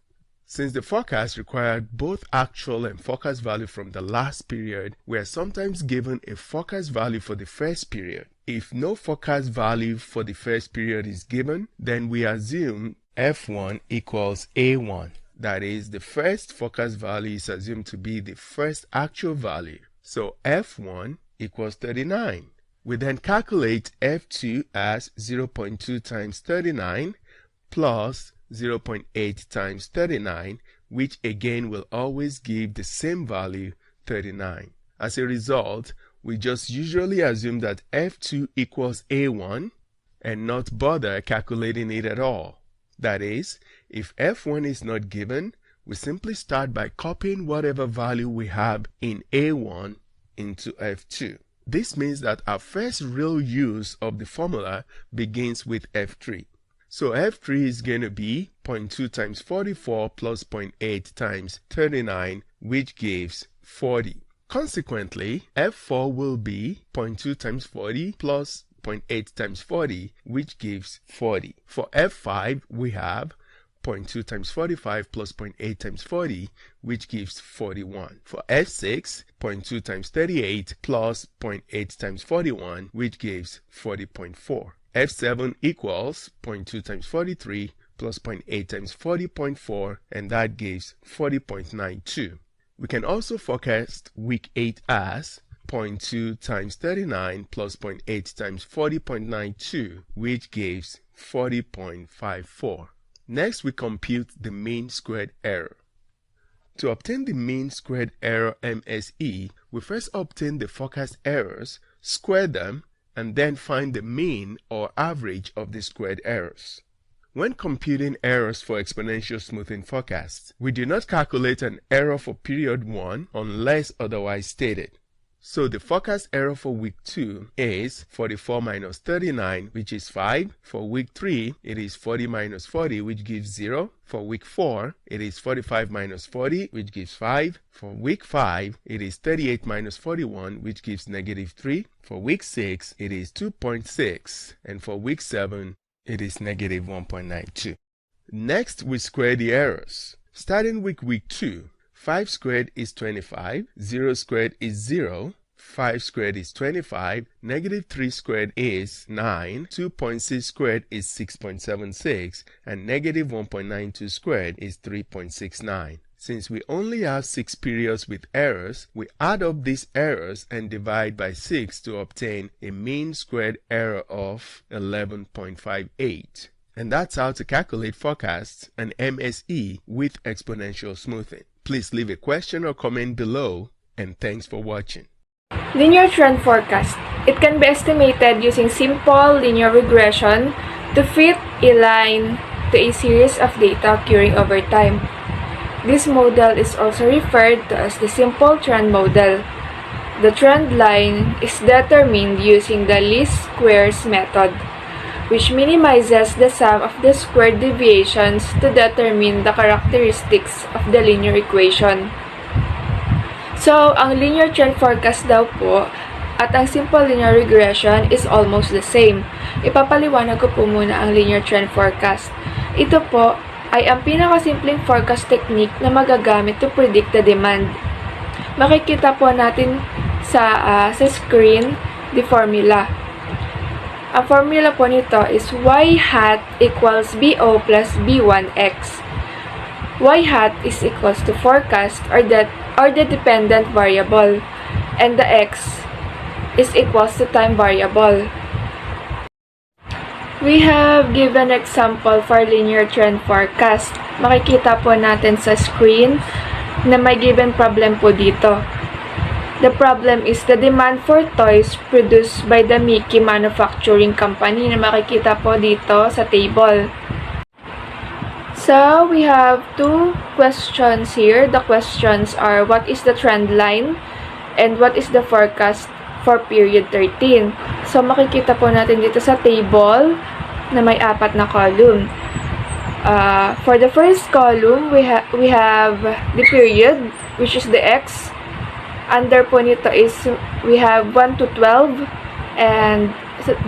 Since the forecast required both actual and forecast value from the last period, we are sometimes given a forecast value for the first period. If no forecast value for the first period is given, then we assume F1 equals A1. That is, the first forecast value is assumed to be the first actual value. So F1 equals 39. We then calculate F2 as 0.2 times 39 plus 0.8 times 39, which again will always give the same value, 39. As a result, we just usually assume that F2 equals A1 and not bother calculating it at all. That is, if F1 is not given, we simply start by copying whatever value we have in A1 into F2. This means that our first real use of the formula begins with F3. So F3 is going to be 0.2 times 44 plus 0.8 times 39, which gives 40. Consequently, F4 will be 0.2 times 40 plus 0.8 times 40, which gives 40. For F5, we have 0.2 times 45 plus 0.8 times 40, which gives 41. For F6, 0.2 times 38 plus 0.8 times 41, which gives 40.4. F7 equals 0.2 times 43 plus 0.8 times 40.4, and that gives 40.92. We can also forecast week 8 as 0.2 times 39 plus 0.8 times 40.92, which gives 40.54. Next, we compute the mean squared error. To obtain the mean squared error MSE, we first obtain the forecast errors, square them, and then find the mean or average of the squared errors. When computing errors for exponential smoothing forecasts, we do not calculate an error for period 1 unless otherwise stated. So the forecast error for week 2 is 44 minus 39, which is 5. For week 3, it is 40 minus 40, which gives 0. For week 4, it is 45 minus 40, which gives 5. For week 5, it is 38 minus 41, which gives negative 3. For week 6, it is 2.6. And for week 7, it is negative 1.92. Next, we square the errors. Starting with week 2, 5 squared is 25, 0 squared is 0, 5 squared is 25, negative 3 squared is 9, 2.6 squared is 6.76, and negative 1.92 squared is 3.69. Since we only have 6 periods with errors, we add up these errors and divide by 6 to obtain a mean squared error of 11.58. And that's how to calculate forecasts and MSE with exponential smoothing. Please leave a question or comment below, and thanks for watching. Linear trend forecast. It can be estimated using simple linear regression to fit a line to a series of data occurring over time. This model is also referred to as the simple trend model. The trend line is determined using the least squares method, which minimizes the sum of the squared deviations to determine the characteristics of the linear equation. So, ang linear trend forecast daw po at ang simple linear regression is almost the same. Ipapaliwanag ko po muna ang linear trend forecast. Ito po ay ang pinakasimpleng forecast technique na magagamit to predict the demand. Makikita po natin sa screen the formula. Ang formula po nito is y hat equals BO plus B1x. Y hat is equals to forecast or the dependent variable, and the x is equals to time variable. We have given example for linear trend forecast. Makikita po natin sa screen na may given problem po dito. The problem is the demand for toys produced by the Mickey Manufacturing Company na makikita po dito sa table. So, we have two questions here. The questions are, what is the trend line? And what is the forecast for period 13? So, makikita po natin dito sa table na may 4 na column. For the first column, we have the period, which is the X. Under po nito is, we have 1 to 12. And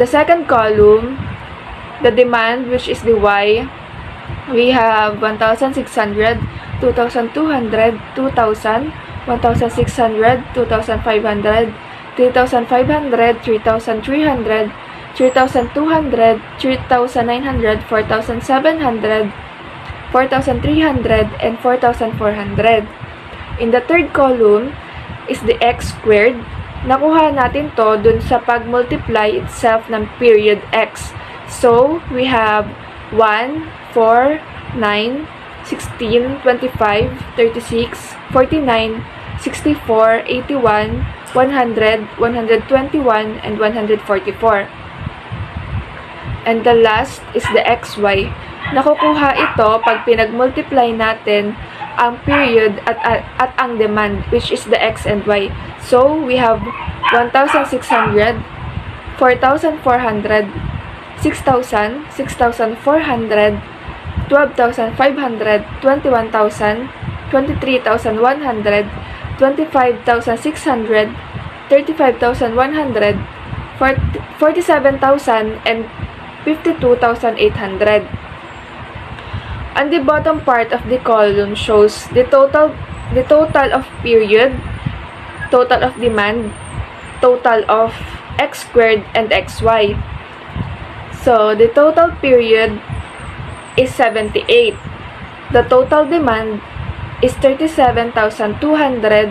the second column, the demand, which is the Y. We have 1,600, 2,200, 2,000, 1,600, 2,500, 3,500, 3,300, 3,200, 3,900, 4,700, 4,300, and 4,400. In the third column is the X squared. Nakuha natin to dun sa pag-multiply itself ng period X. So, we have 1, 4, 9, 16, 25, 36, 49, 64, 81, 100, 121, and 144. And the last is the XY. Nakukuha ito pag pinag-multiply natin ang period at ang demand, which is the X and Y. So, we have 1,600, 4,400, 6,000, 6,400, 12,500, 21,000, 23,100, 25,600, 35,100, 47,000, and 52,800. And the bottom part of the column shows the total of period, total of demand, total of X squared, and XY. So, the total period is 78. The total demand is 37,200,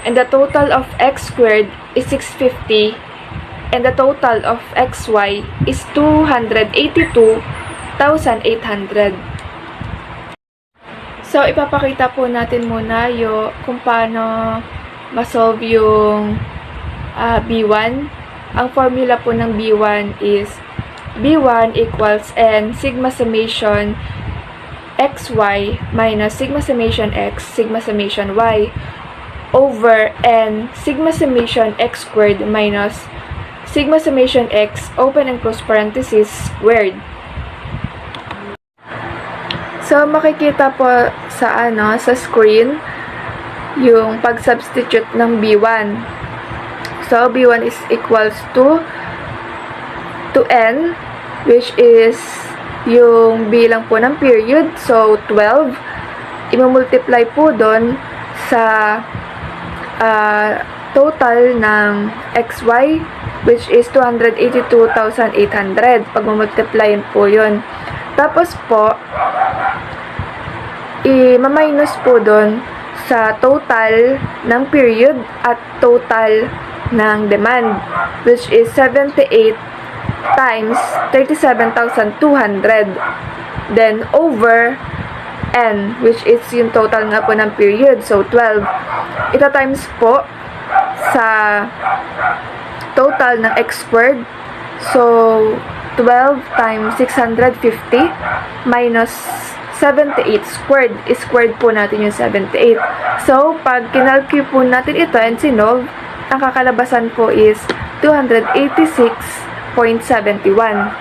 and the total of X squared is 650, and the total of XY is 282,800. So, ipapakita po natin muna kung paano masolve yung B1. Ang formula po ng B1 is B1 equals N sigma summation XY minus sigma summation X sigma summation Y over N sigma summation X squared minus sigma summation X open and close parenthesis squared. So, makikita po sa screen yung pag-substitute ng B1. So, B1 is equals to N, which is yung bilang po ng period. So, 12. I-multiply po doon sa total ng XY, which is 282,800. Pag-multiply po yun. Tapos po, i-minus po doon sa total ng period at total ng demand, which is 78 times 37,200. Then, over N, which is yung total nga po ng period. So, 12. Ito times po sa total ng X squared. So, 12 times 650 minus 78 squared. Squared po natin yung 78. So, pag kinalculate po natin ito and sinolve, ang kakalabasan po is 286.71.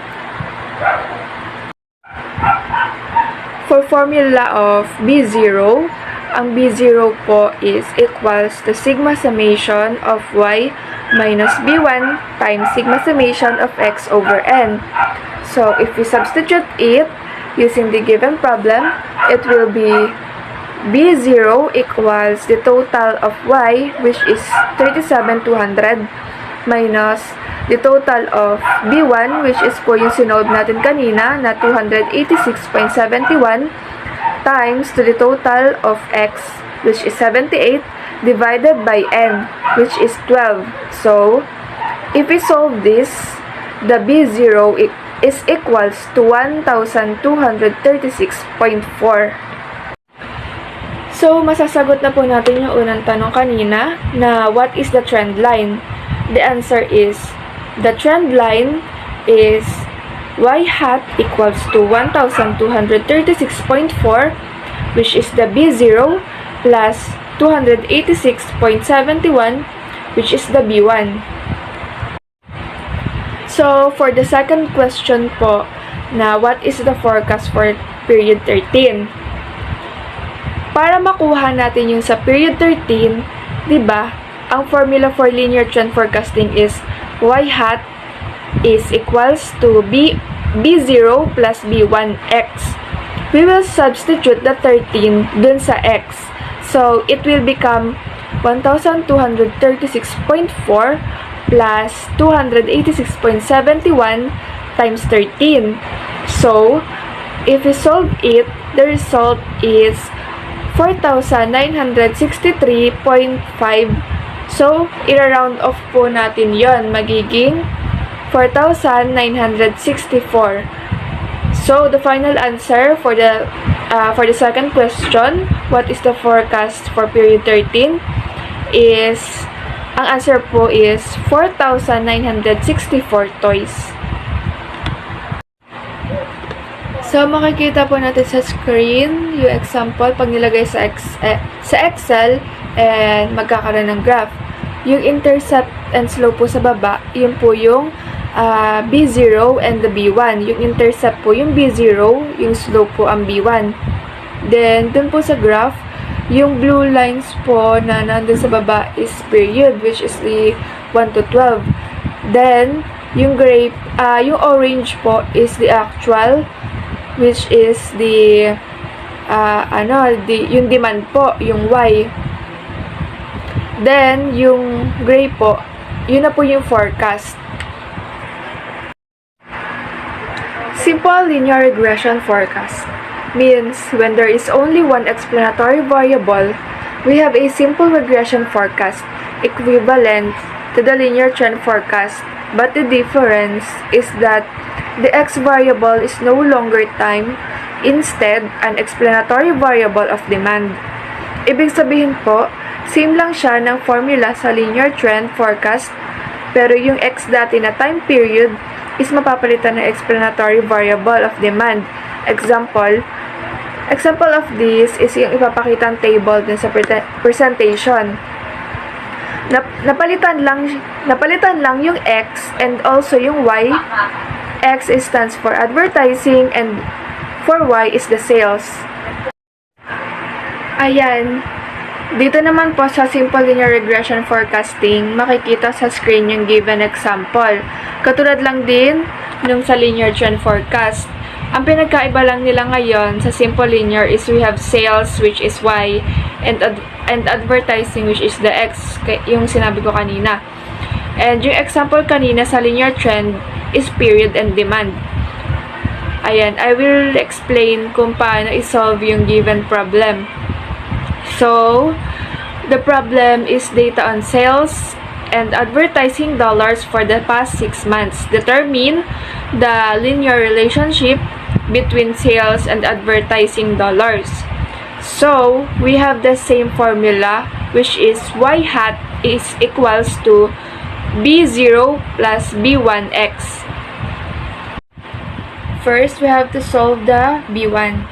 For formula of B0, ang B0 po is equals to sigma summation of Y minus B1 times sigma summation of X over N. So, if we substitute it using the given problem, it will be B0 equals the total of Y, which is 37,200, minus the total of B1, which is po yung sinolve natin kanina na 286.71, times to the total of X, which is 78, divided by N, which is 12. So, if we solve this, the B0 is equals to 1,236.4. So, masasagot na po natin yung unang tanong kanina na what is the trend line? The answer is, the trend line is y hat equals to 1236.4, which is the B0, plus 286.71, which is the B1. So, for the second question po, na what is the forecast for period 13? Para makuha natin yung sa period 13, di ba, ang formula for linear trend forecasting is y hat is equals to B0 plus B1x. We will substitute the 13 dun sa x. So, it will become 1236.4 plus 286.71 times 13. So, if we solve it, the result is 4,963.5. So, i-round off po natin yon, magiging 4,964. So, the final answer for the second question, what is the forecast for period 13, is, ang answer po is 4,964 toys. So, makikita po natin sa screen yung example pag nilagay sa Excel and magkakaroon ng graph. Yung intercept and slope po sa baba, yun po yung B0 and the B1. Yung intercept po yung B0, yung slope po ang B1. Then, dun po sa graph, yung blue lines po na nandun sa baba is period, which is the 1 to 12. Then, yung yung orange po is the actual, which is the yung demand po, yung Y. Then, yung gray po, yun na po yung forecast. Simple linear regression forecast means when there is only one explanatory variable, we have a simple regression forecast equivalent to the linear trend forecast, but the difference is that the x variable is no longer time, instead, an explanatory variable of demand. Ibig sabihin po, same lang siya ng formula sa linear trend forecast, pero yung x dati na time period is mapapalitan ng explanatory variable of demand. Example of this is yung ipapakitang table din sa presentation. Napalitan lang yung x and also yung y. X stands for advertising and for Y is the sales. Ayan. Dito naman po sa simple linear regression forecasting, makikita sa screen yung given example. Katulad lang din nung sa linear trend forecast. Ang pinagkaiba lang nila ngayon sa simple linear is we have sales, which is Y, and advertising, which is the X, yung sinabi ko kanina. And yung example kanina sa linear trend is period and demand. Ayan, I will explain kung paano i-solve yung given problem. So, the problem is data on sales and advertising dollars for the past 6 months. Determine the linear relationship between sales and advertising dollars. So, we have the same formula, which is y hat is equals to B0 plus B1x. First, we have to solve the B1.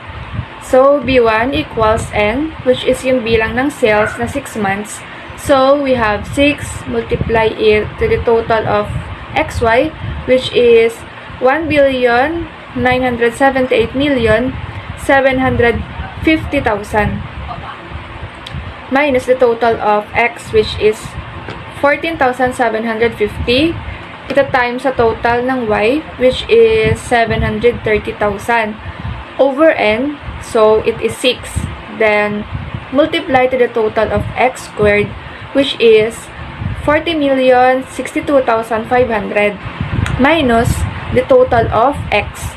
So, B1 equals N, which is yung bilang ng sales na 6 months. So, we have 6 multiply it to the total of XY, which is 1,978,750,000 minus the total of X, which is 14,750. Ito times sa total ng Y, which is 730,000 over N. So, it is 6. Then, multiply to the total of X squared, which is 40,062,500 minus the total of X,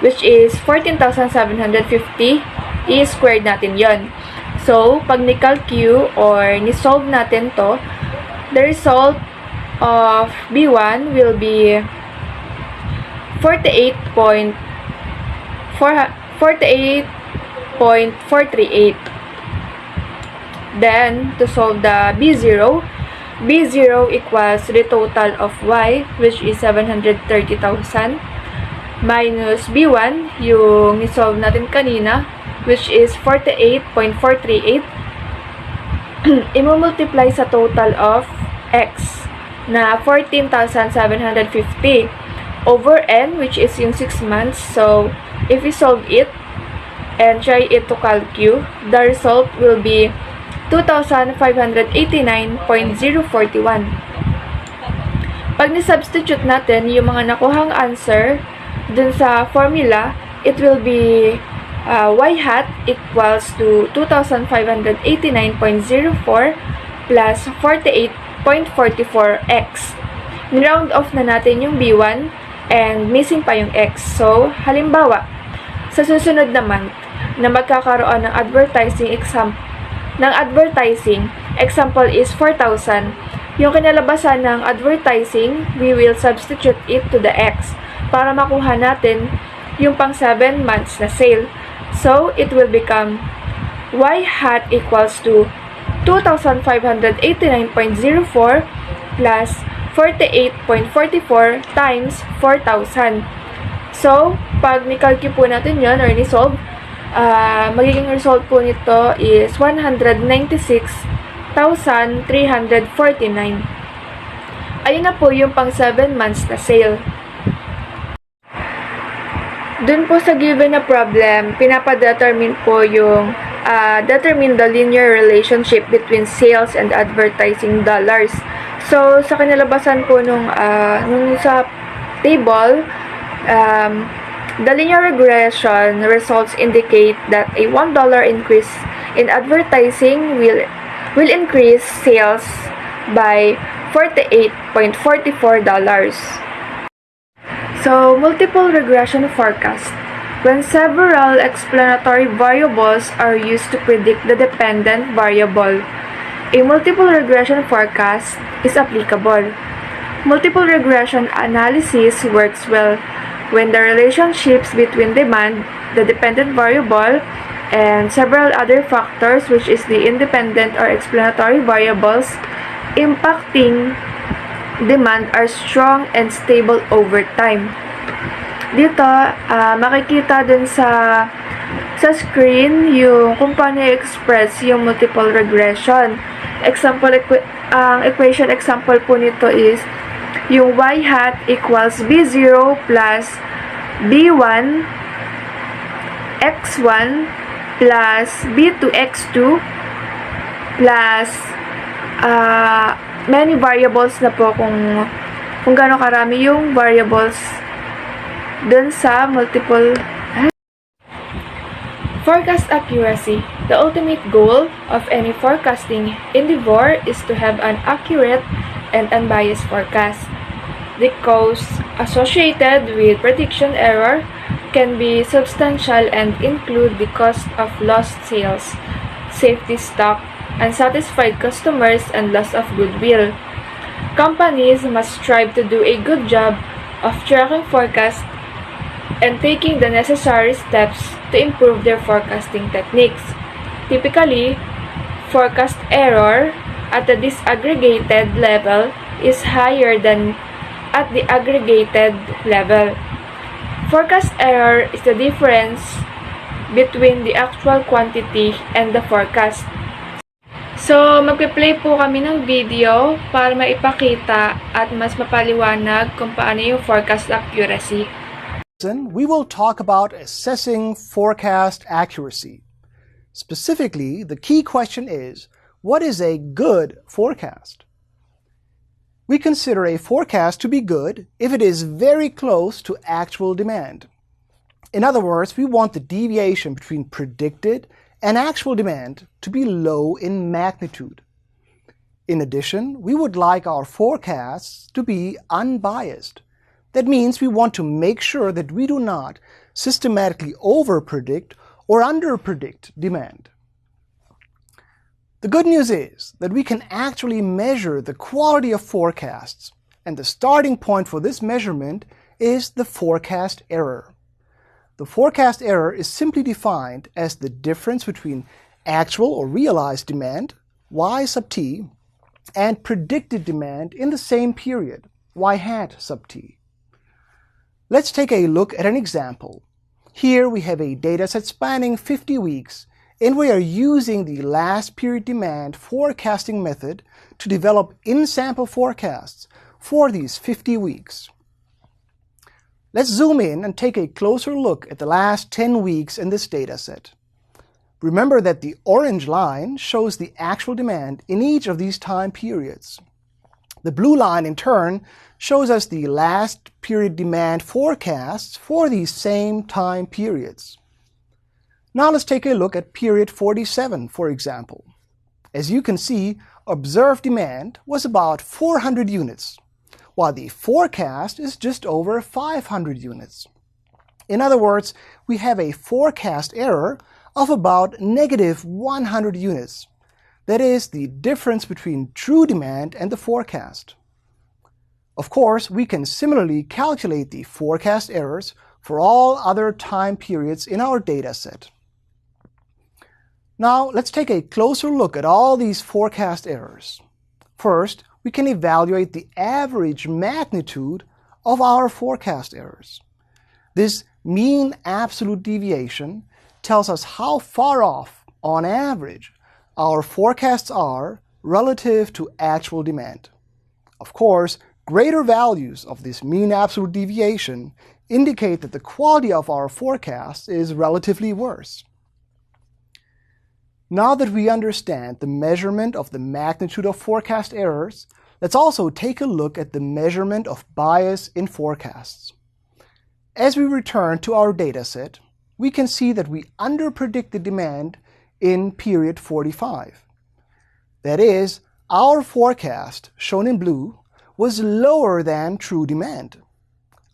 which is 14,750. I-squared natin yon. So, pag ni-calculate or ni-solve natin to, the result of B1 will be 48.438. Then, to solve the B0 equals the total of Y, which is 730,000, minus B1, yung ni-solve natin kanina, which is 48.438, imumultiply sa total of X na 14,750 over N, which is yung 6 months. So, if we solve it and try it to calculate, the result will be 2,589.041. Pag ni-substitute natin yung mga nakuhang answer dun sa formula, it will be y hat equals to 2,589.04 plus 48.44x. Ni-round off na natin yung B1 and missing pa yung x. So, halimbawa, sa susunod na month na magkakaroon ng advertising example is 4,000. Yung kinalabasan ng advertising, we will substitute it to the x para makuha natin yung pang 7 months na sale. So, it will become y hat equals to 2,589.04 plus 48.44 times 4,000. So, pag ni-calculate po natin yun or ni-solve, magiging result po nito is 196,349. Ayun na po yung pang 7 months na sale. Dun po sa given na problem, pinapadetermine po yung determine the linear relationship between sales and advertising dollars. So, sa kinalabasan po nung sa table, the linear regression results indicate that a $1 increase in advertising will increase sales by $48.44. So, multiple regression forecast. When several explanatory variables are used to predict the dependent variable, a multiple regression forecast is applicable. Multiple regression analysis works well when the relationships between demand, the dependent variable, and several other factors, which is the independent or explanatory variables impacting demand, are strong and stable over time. Dito, makikita dun sa screen yung kung paano i-express yung multiple regression. Ang equation example po nito is yung y hat equals b0 plus b1 x1 plus b2 x2 plus many variables na po kung gaano karami yung variables dun sa multiple. Forecast accuracy. The ultimate goal of any forecasting endeavor is to have an accurate and unbiased forecast. The costs associated with prediction error can be substantial and include the cost of lost sales, safety stock, unsatisfied customers, and loss of goodwill. Companies must strive to do a good job of tracking forecasts and taking the necessary steps to improve their forecasting techniques. Typically, forecast error at the disaggregated level is higher than at the aggregated level. Forecast error is the difference between the actual quantity and the forecast. So, magpe-play po kami ng video para maipakita at mas mapaliwanag kung paano yung forecast accuracy. We will talk about assessing forecast accuracy. Specifically, the key question is, what is a good forecast? We consider a forecast to be good if it is very close to actual demand. In other words, we want the deviation between predicted and actual demand to be low in magnitude. In addition, we would like our forecasts to be unbiased. That means we want to make sure that we do not systematically overpredict or underpredict demand. The good news is that we can actually measure the quality of forecasts, and the starting point for this measurement is the forecast error. The forecast error is simply defined as the difference between actual or realized demand y sub t, and predicted demand in the same period, y hat sub t. Let's take a look at an example. Here we have a dataset spanning 50 weeks, and we are using the last period demand forecasting method to develop in-sample forecasts for these 50 weeks. Let's zoom in and take a closer look at the last 10 weeks in this dataset. Remember that the orange line shows the actual demand in each of these time periods. The blue line, in turn, shows us the last period demand forecasts for these same time periods. Now let's take a look at period 47, for example. As you can see, observed demand was about 400 units, while the forecast is just over 500 units. In other words, we have a forecast error of about negative 100 units. That is the difference between true demand and the forecast. Of course, we can similarly calculate the forecast errors for all other time periods in our data set. Now, let's take a closer look at all these forecast errors. First, we can evaluate the average magnitude of our forecast errors. This mean absolute deviation tells us how far off, on average, our forecasts are relative to actual demand. Of course, greater values of this mean absolute deviation indicate that the quality of our forecast is relatively worse. Now that we understand the measurement of the magnitude of forecast errors, let's also take a look at the measurement of bias in forecasts. As we return to our dataset, we can see that we underpredicted demand in period 45. That is, our forecast, shown in blue, was lower than true demand.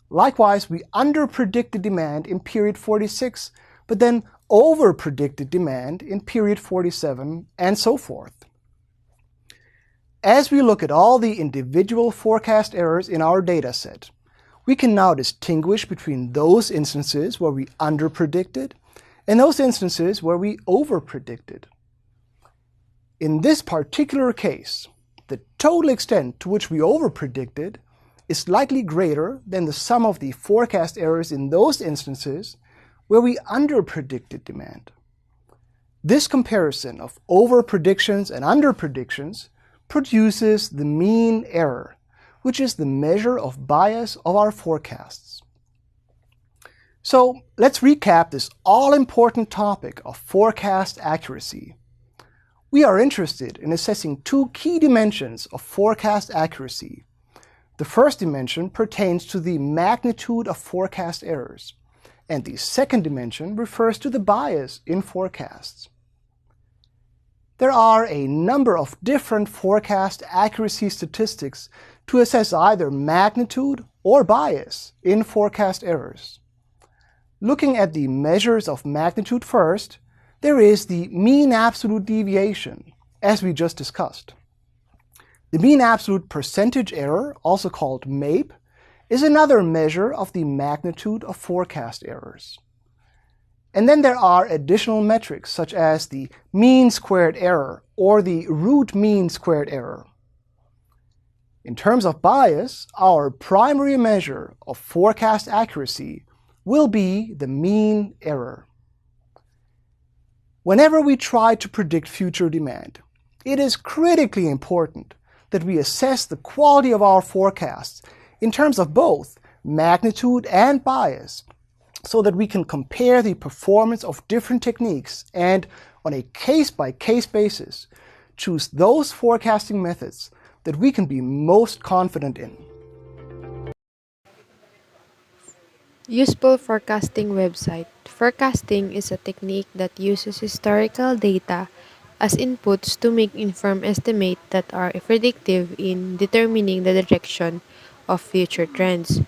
Likewise, we underpredicted demand in period 46, but then overpredicted demand in period 47, and so forth. As we look at all the individual forecast errors in our dataset, we can now distinguish between those instances where we underpredicted and those instances where we overpredicted. In this particular case, the total extent to which we overpredicted is likely greater than the sum of the forecast errors in those instances where we underpredicted demand. This comparison of overpredictions and underpredictions produces the mean error, which is the measure of bias of our forecasts. So let's recap this all-important topic of forecast accuracy. We are interested in assessing two key dimensions of forecast accuracy. The first dimension pertains to the magnitude of forecast errors, and the second dimension refers to the bias in forecasts. There are a number of different forecast accuracy statistics to assess either magnitude or bias in forecast errors. Looking at the measures of magnitude first, there is the mean absolute deviation, as we just discussed. The mean absolute percentage error, also called MAPE, is another measure of the magnitude of forecast errors. And then there are additional metrics such as the mean squared error or the root mean squared error. In terms of bias, our primary measure of forecast accuracy will be the mean error. Whenever we try to predict future demand, it is critically important that we assess the quality of our forecasts in terms of both magnitude and bias, so that we can compare the performance of different techniques and, on a case-by-case basis, choose those forecasting methods that we can be most confident in. Useful forecasting website. Forecasting is a technique that uses historical data as inputs to make informed estimates that are predictive in determining the direction of future trends.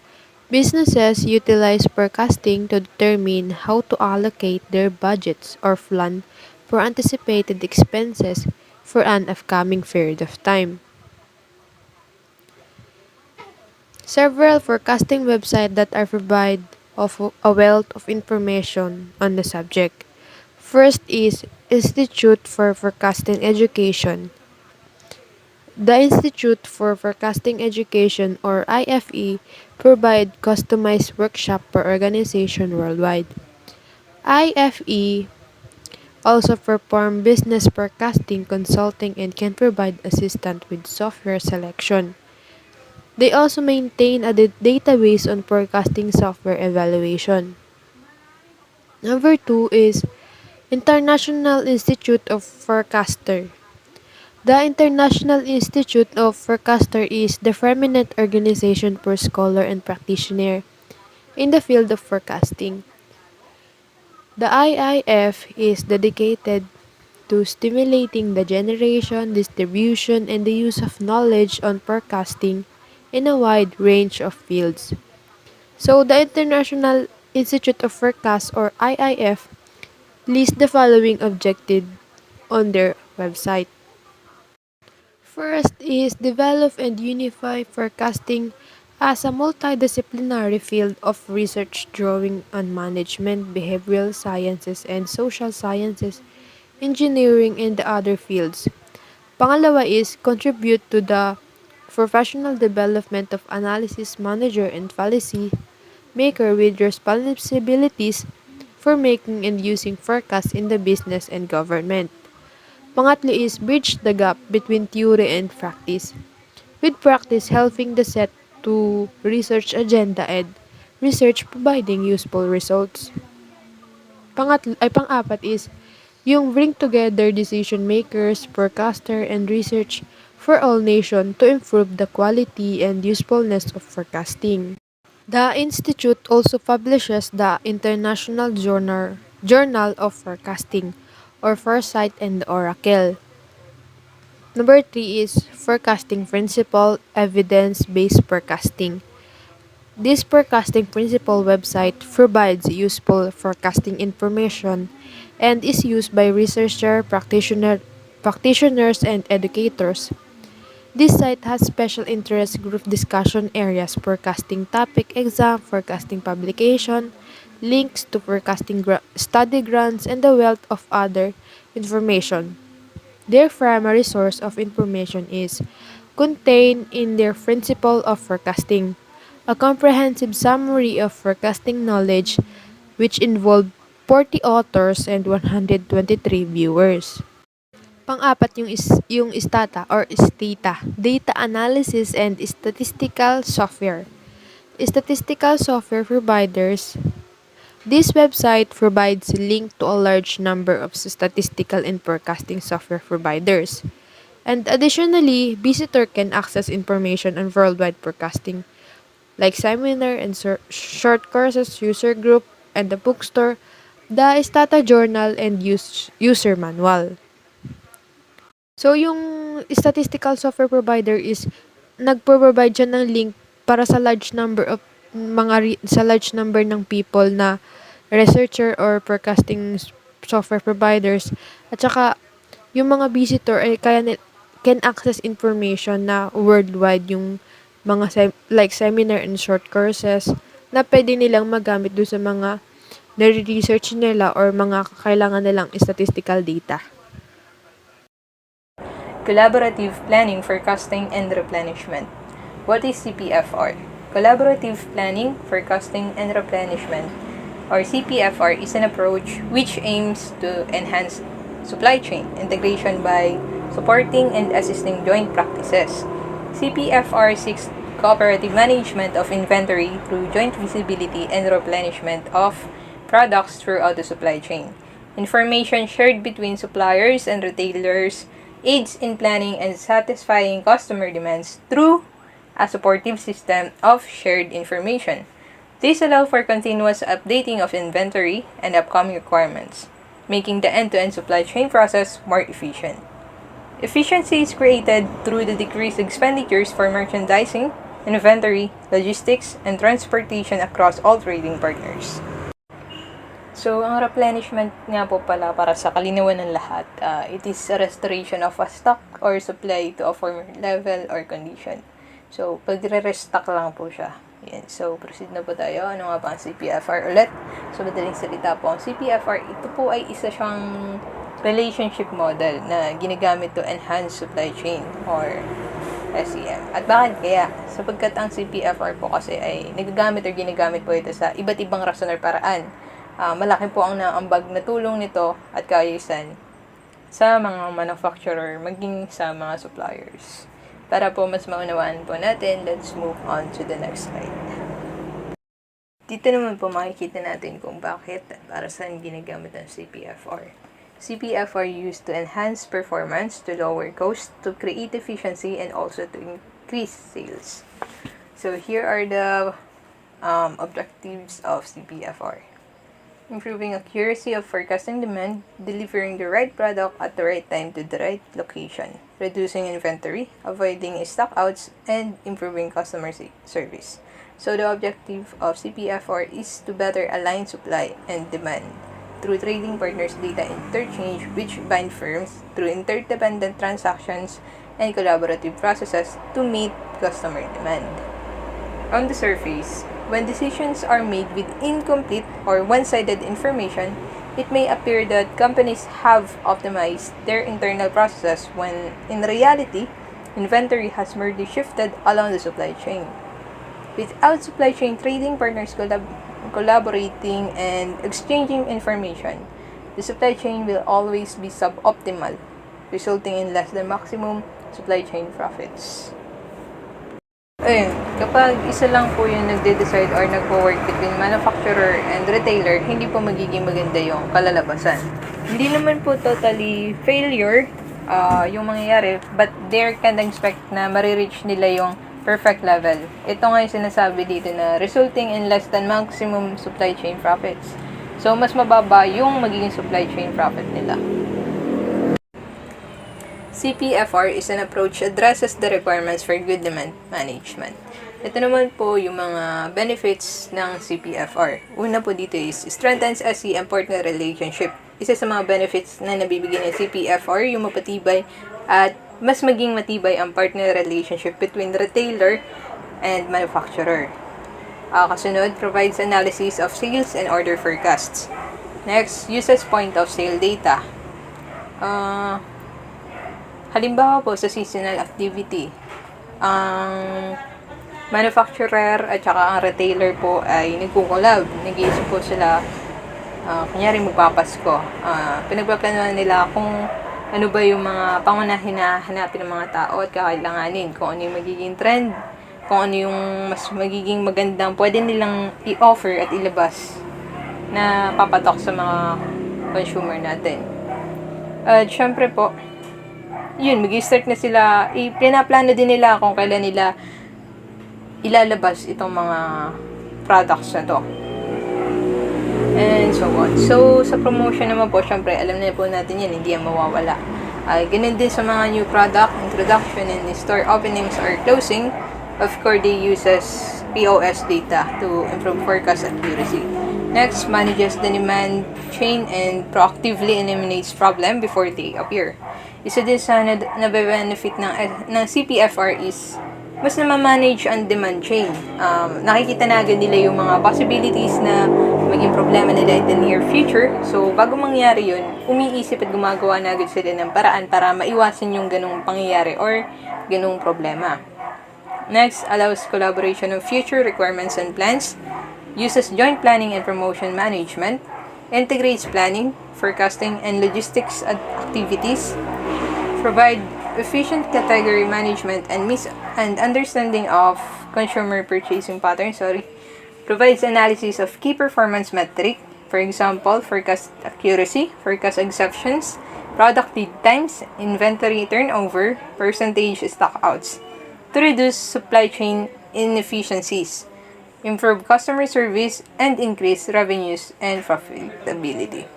Businesses utilize forecasting to determine how to allocate their budgets or plan for anticipated expenses for an upcoming period of time. Several forecasting websites that are provide of a wealth of information on the subject. First is Institute for Forecasting Education. The Institute for Forecasting Education or IFE provide customized workshop per organization worldwide. IFE also perform business forecasting consulting and can provide assistance with software selection. They also maintain a database on forecasting software evaluation. Number 2 is International Institute of Forecaster. The International Institute of Forecaster is the permanent organization for scholar and practitioner in the field of forecasting. The IIF is dedicated to stimulating the generation, distribution, and the use of knowledge on forecasting in a wide range of fields. So, the International Institute of Forecast or IIF list the following objectives on their website. First is develop and unify forecasting as a multidisciplinary field of research drawing on management, behavioral sciences, and social sciences, engineering, and the other fields. Pangalawa is contribute to the professional development of analysis manager and policy maker with responsibilities for making and using forecasts in the business and government. Pangatlo is bridge the gap between theory and practice, with practice helping the set to research agenda and research providing useful results. Pang-apat is yung bring together decision makers, forecaster, and research for all nation to improve the quality and usefulness of forecasting. The Institute also publishes the International Journal of Forecasting, or Foresight and Oracle. Number 3 is Forecasting Principle, Evidence-Based Forecasting. This forecasting principle website provides useful forecasting information and is used by practitioners and educators. This site has special interest group discussion areas, forecasting topic exam, forecasting publication, links to forecasting study grants, and the wealth of other information. Their primary source of information is contained in their Principle of Forecasting, a comprehensive summary of forecasting knowledge which involved 40 authors and 123 viewers. Pang-apat yung Stata or Stata, Data Analysis and Statistical Software. Statistical software providers. This website provides link to a large number of statistical and forecasting software providers. And additionally, visitor can access information on worldwide forecasting like seminar and short courses, user group, and the bookstore, the Stata Journal, and user manual. So, yung statistical software provider is nagpo-provide siya ng link para sa large number of sa large number ng people na researcher or forecasting software providers at saka yung mga visitor ay can access information na worldwide yung mga like seminar and short courses na pwede nilang magamit doon sa mga nare-research nila or mga kailangan nilang statistical data. Collaborative Planning, Forecasting, and Replenishment. What is CPFR? Collaborative Planning, Forecasting, and Replenishment, or CPFR, is an approach which aims to enhance supply chain integration by supporting and assisting joint practices. CPFR seeks cooperative management of inventory through joint visibility and replenishment of products throughout the supply chain. Information shared between suppliers and retailers aids in planning and satisfying customer demands through a supportive system of shared information. These allow for continuous updating of inventory and upcoming requirements, making the end-to-end supply chain process more efficient. Efficiency is created through the decreased expenditures for merchandising, inventory, logistics, and transportation across all trading partners. So, ang replenishment nga po pala para sa kalinawan ng lahat, it is a restoration of a stock or supply to a former level or condition. So, pagre-restock lang po siya. Yan. So, proceed na po tayo. Ano nga ba ang CPFR ulit? So, madaling salita po, ang CPFR, ito po ay isa siyang relationship model na ginagamit to enhance supply chain or SEM. At bakit kaya? Sapagkat ang CPFR po kasi ay nagagamit or ginagamit po ito sa iba't ibang rason or paraan. Malaki po ang naambag na tulong nito at kaayusan sa mga manufacturer maging sa mga suppliers. Para po mas maunawaan po natin, let's move on to the next slide. Dito naman po makikita natin kung bakit at para saan ginagamit ang CPFR. CPFR used to enhance performance, to lower cost, to create efficiency, and also to increase sales. So here are the objectives of CPFR. Improving accuracy of forecasting demand, delivering the right product at the right time to the right location, reducing inventory, avoiding stockouts, and improving customer service. So the objective of CPFR is to better align supply and demand through trading partners data interchange which bind firms through interdependent transactions and collaborative processes to meet customer demand. On the surface, when decisions are made with incomplete or one-sided information, it may appear that companies have optimized their internal processes when, in reality, inventory has merely shifted along the supply chain. Without supply chain trading partners collaborating and exchanging information, the supply chain will always be suboptimal, resulting in less than maximum supply chain profits. Ayun, kapag isa lang po yung nagde-decide or nagpo-work between manufacturer and retailer, hindi po magiging maganda yung kalalabasan. Hindi naman po totally failure yung mangyayari, but they can expect na marireach nila yung perfect level. Ito nga yung sinasabi dito na resulting in less than maximum supply chain profits. So, mas mababa yung magiging supply chain profit nila. CPFR is an approach that addresses the requirements for good demand management. Ito naman po yung mga benefits ng CPFR. Una po dito is strengthens SE and partner relationship. Isa sa mga benefits na nabibigyan ng CPFR, yung mapatibay at mas maging matibay ang partner relationship between retailer and manufacturer. Kasunod, provides analysis of sales and order forecasts. Next, uses point of sale data. Halimbawa po sa seasonal activity, ang manufacturer at saka ang retailer po ay nagkukulab. Nag-iisip po sila, kunyari magpapasko. Pinagpaplanuhan nila kung ano ba yung mga pangunahin na hanapin ng mga tao at kakailanganin, kung ano yung magiging trend, kung ano yung mas magiging magandang pwede nilang i-offer at ilabas na papatok sa mga consumer natin. At syempre po, yun, mag-start na sila, pinaplano din nila kung kailan nila ilalabas itong mga products na to. And so on. So, sa promotion naman po, syempre, alam na po natin yan, hindi yan mawawala. Ganun din sa mga new product, introduction, and store openings or closing, of course, they uses POS data to improve forecast accuracy. Next, manages the demand chain and proactively eliminates problem before they appear. Isa din sa nabe-benefit ng CPFR is mas na-manage ang demand chain. Nakikita na agad nila yung mga possibilities na maging problema nila in the near future. So, bago mangyari yun, umiisip at gumagawa na agad sila ng paraan para maiwasan yung ganung pangyayari or ganung problema. Next, allows collaboration of future requirements and plans, uses joint planning and promotion management, integrates planning, forecasting, and logistics activities, provide efficient category management and understanding of consumer purchasing patterns, provides analysis of key performance metric, for example, forecast accuracy, forecast exceptions, product lead times, inventory turnover, percentage stockouts, to reduce supply chain inefficiencies, improve customer service, and increase revenues and profitability.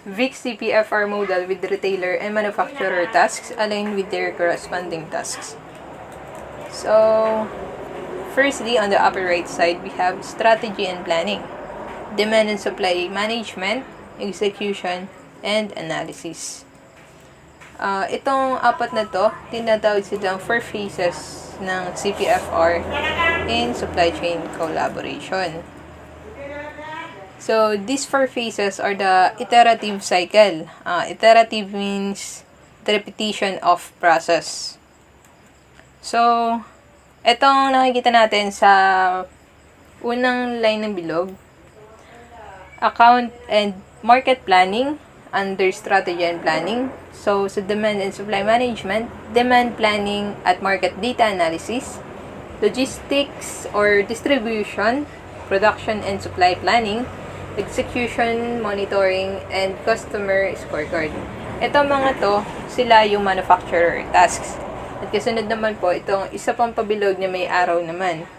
VIX CPFR model with retailer and manufacturer tasks aligned with their corresponding tasks. So, firstly, on the upper right side, we have strategy and planning, demand and supply management, execution, and analysis. Itong apat na to, tinatawag silang 4 phases ng CPFR in supply chain collaboration. So, these 4 phases are the iterative cycle. Iterative means the repetition of process. So, itong nakikita natin sa unang line ng bilog, account and market planning under strategy and planning. So, sa demand and supply management, demand planning at market data analysis, logistics or distribution, production and supply planning, execution, monitoring, and customer scorecard. Ito mga to, sila yung manufacturer tasks. At kasunod naman po, itong isa pang pabilog na may araw naman.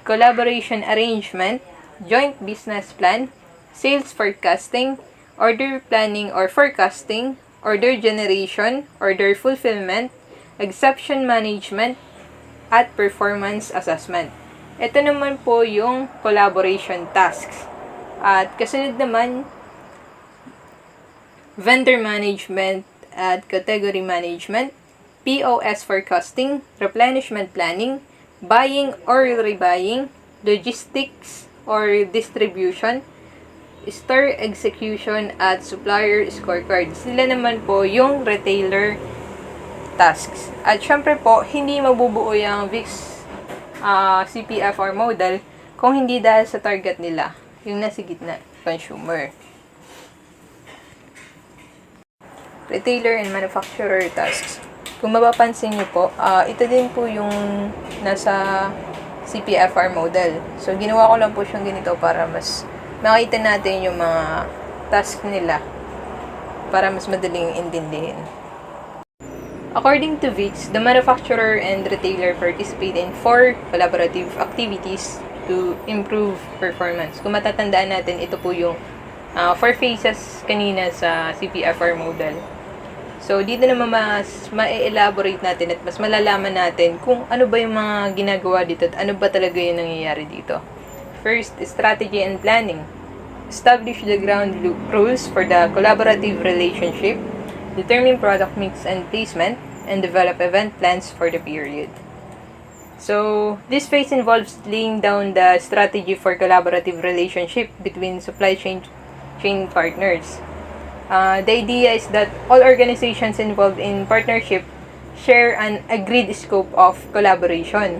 Collaboration arrangement, joint business plan, sales forecasting, order planning or forecasting, order generation, order fulfillment, exception management, at performance assessment. Ito naman po yung collaboration tasks. At kasunod naman, vendor management at category management, POS forecasting, replenishment planning, buying or rebuying, logistics or distribution, store execution at supplier scorecard. Sila naman po yung retailer tasks. At syempre po, hindi mabubuo yung VIX CPFR model kung hindi dahil sa target nila, yung nasa gitna, consumer. Retailer and manufacturer tasks. Kung mapapansin nyo po, ito din po yung nasa CPFR model. So, ginawa ko lang po siyang ganito para mas makita natin yung mga task nila para mas madaling intindihin. According to VIX, the manufacturer and retailer participate in 4 collaborative activities to improve performance. Kung matatandaan natin, ito po yung 4 phases kanina sa CPFR model. So, dito naman mas ma-elaborate natin at mas malalaman natin kung ano ba yung mga ginagawa dito at ano ba talaga yung nangyayari dito. First, strategy and planning. Establish the ground rules for the collaborative relationship, determine product mix and placement, and develop event plans for the period. So, this phase involves laying down the strategy for collaborative relationship between supply chain partners. The idea is that all organizations involved in partnership share an agreed scope of collaboration.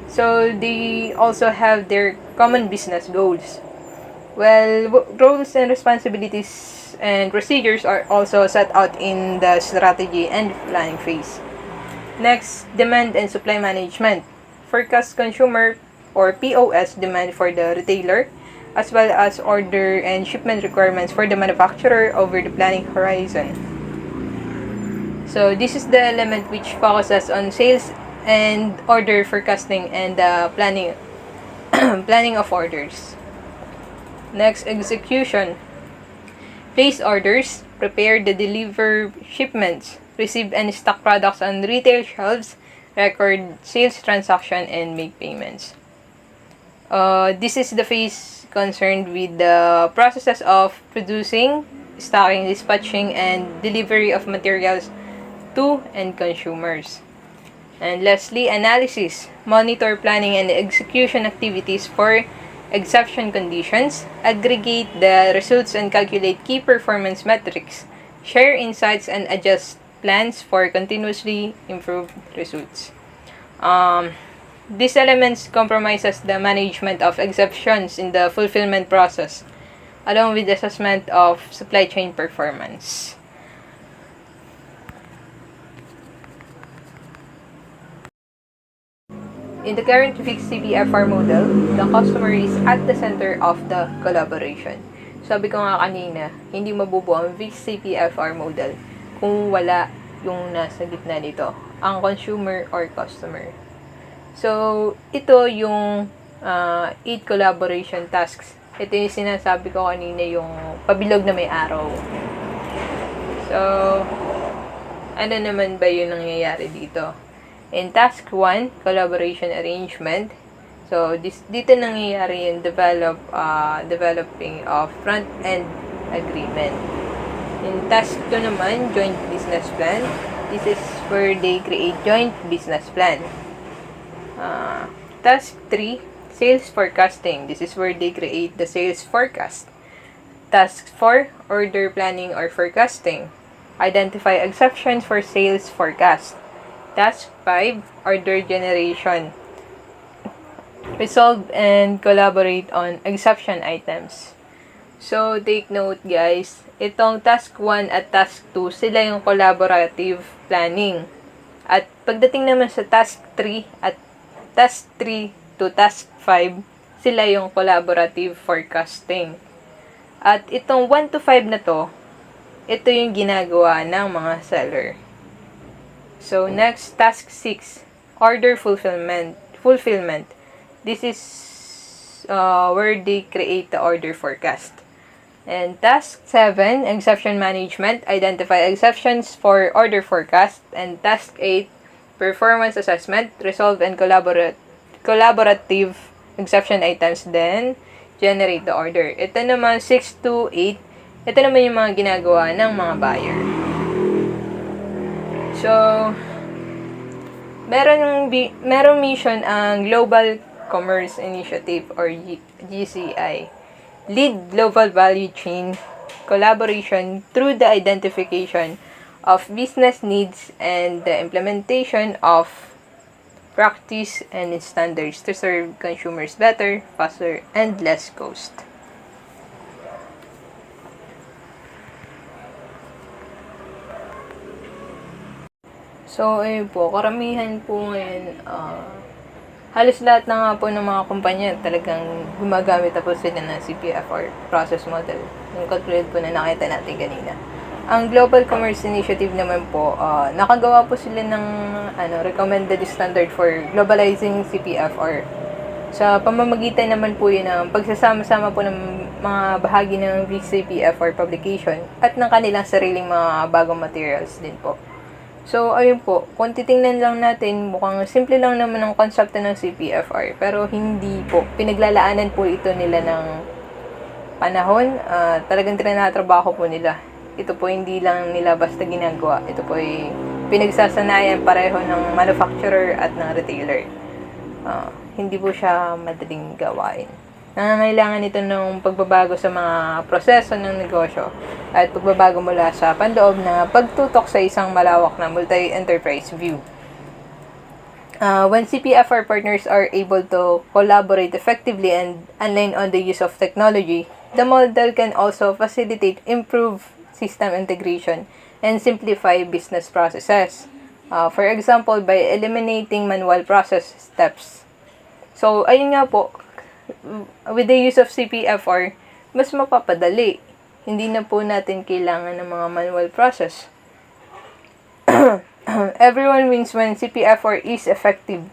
So, they also have their common business goals. Well, roles and responsibilities and procedures are also set out in the strategy and planning phase. Next, demand and supply management. Forecast consumer or POS demand for the retailer, as well as order and shipment requirements for the manufacturer over the planning horizon. So, this is the element which focuses on sales and order forecasting and planning planning of orders. Next, execution. Place orders, prepare the deliver shipments, receive and stock products on retail shelves, record sales transaction, and make payments. This is the phase concerned with the processes of producing, stocking, dispatching, and delivery of materials to end consumers. And lastly, analysis. Monitor planning and execution activities for exception conditions, aggregate the results and calculate key performance metrics, share insights and adjust plans for continuously improved results. These elements compromises the management of exceptions in the fulfillment process, along with assessment of supply chain performance. In the current fixed CPFR model, the customer is at the center of the collaboration. Sabi ko nga kanina, hindi mabubuo ang fixed CPFR model kung wala yung nasa gitna nito, ang consumer or customer. So, ito yung 8 collaboration tasks. Ito yung sinasabi ko kanina, yung pabilog na may araw. So, ano naman ba yung nangyayari dito? In task 1, collaboration arrangement. So, dito nangyayari yung developing of front-end agreement. In task 2 naman, joint business plan. This is where they create joint business plan. Task 3, sales forecasting. This is where they create the sales forecast. Task 4, order planning or forecasting. Identify exceptions for sales forecast. Task 5, order generation. Resolve and collaborate on exception items. So, take note guys, itong task 1 at task 2, sila yung collaborative planning. At pagdating naman sa task 3 at task 3 to task 5, sila yung collaborative forecasting. At itong 1 to 5 na to, ito yung ginagawa ng mga seller. So, next, task 6, order fulfillment. This is where they create the order forecast. And task 7, exception management, identify exceptions for order forecast. And task 8, performance assessment, resolve and collaborative exception items, then generate the order. Ito naman 6 to 8, ito naman yung mga ginagawa ng mga buyer. So, merong mission ang Global Commerce Initiative or GCI. Lead global value chain collaboration through the identification of business needs and the implementation of practice and standards to serve consumers better, faster, and less cost. So, ayun po, karamihan po ngayon, halos lahat na nga po ng mga kumpanya talagang gumagamit na po sila ng CPFR process model. Yung katulad po na nakita natin kanina. Ang Global Commerce Initiative naman po, nakagawa po sila ng recommended standard for globalizing CPFR. Sa pamamagitan naman po yun ng pagsasama-sama po ng mga bahagi ng CPFR publication at ng kanilang sariling mga bagong materials din po. So, ayun po, kung titingnan lang natin, mukhang simple lang naman ang konsepto ng CPFR, pero hindi po. Pinaglalaanan po ito nila ng panahon, talagang tinatrabaho po nila. Ito po hindi lang nila basta ginagawa. Ito po ay pinagsasanayan pareho ng manufacturer at ng retailer. Hindi po siya madaling gawain. Nangangailangan ito ng pagbabago sa mga proseso ng negosyo at pagbabago mula sa panloob na pagtutok sa isang malawak na multi-enterprise view. When CPFR partners are able to collaborate effectively and align on the use of technology, the model can also facilitate improved system integration and simplify business processes. For example, by eliminating manual process steps. So, ayun nga po, with the use of CPFR, mas mapapadali. Hindi na po natin kailangan ng mga manual process. Everyone wins when CPFR is effective.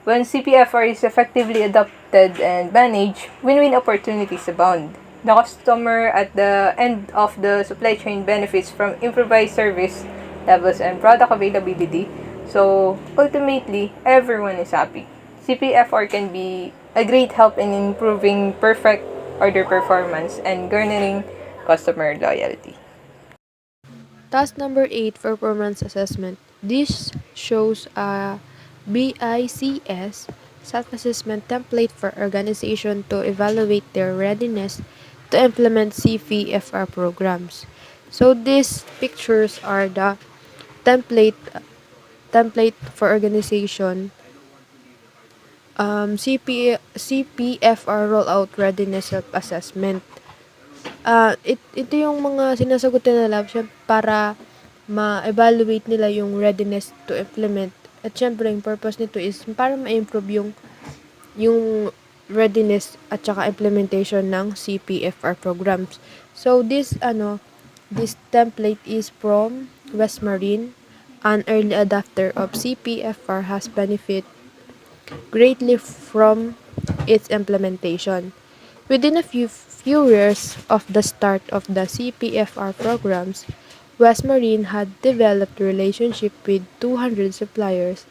When CPFR is effectively adopted and managed, win-win opportunities abound. The customer at the end of the supply chain benefits from improvised service levels and product availability. So, ultimately, everyone is happy. CPFR can be a great help in improving perfect order performance and garnering customer loyalty. Task number 8, performance assessment. This shows a BICS self-assessment template for organization to evaluate their readiness to implement CPFR programs. So these pictures are the template for organization CPFR rollout readiness self-assessment. Ito yung mga sinasagutan nila para ma-evaluate nila yung readiness to implement. At syempre, yung purpose nito is para ma-improve yung readiness at saka implementation ng CPFR programs. So, this template is from West Marine. An early adopter of CPFR has benefited greatly from its implementation. Within a few years of the start of the CPFR programs, West Marine had developed a relationship with 200 suppliers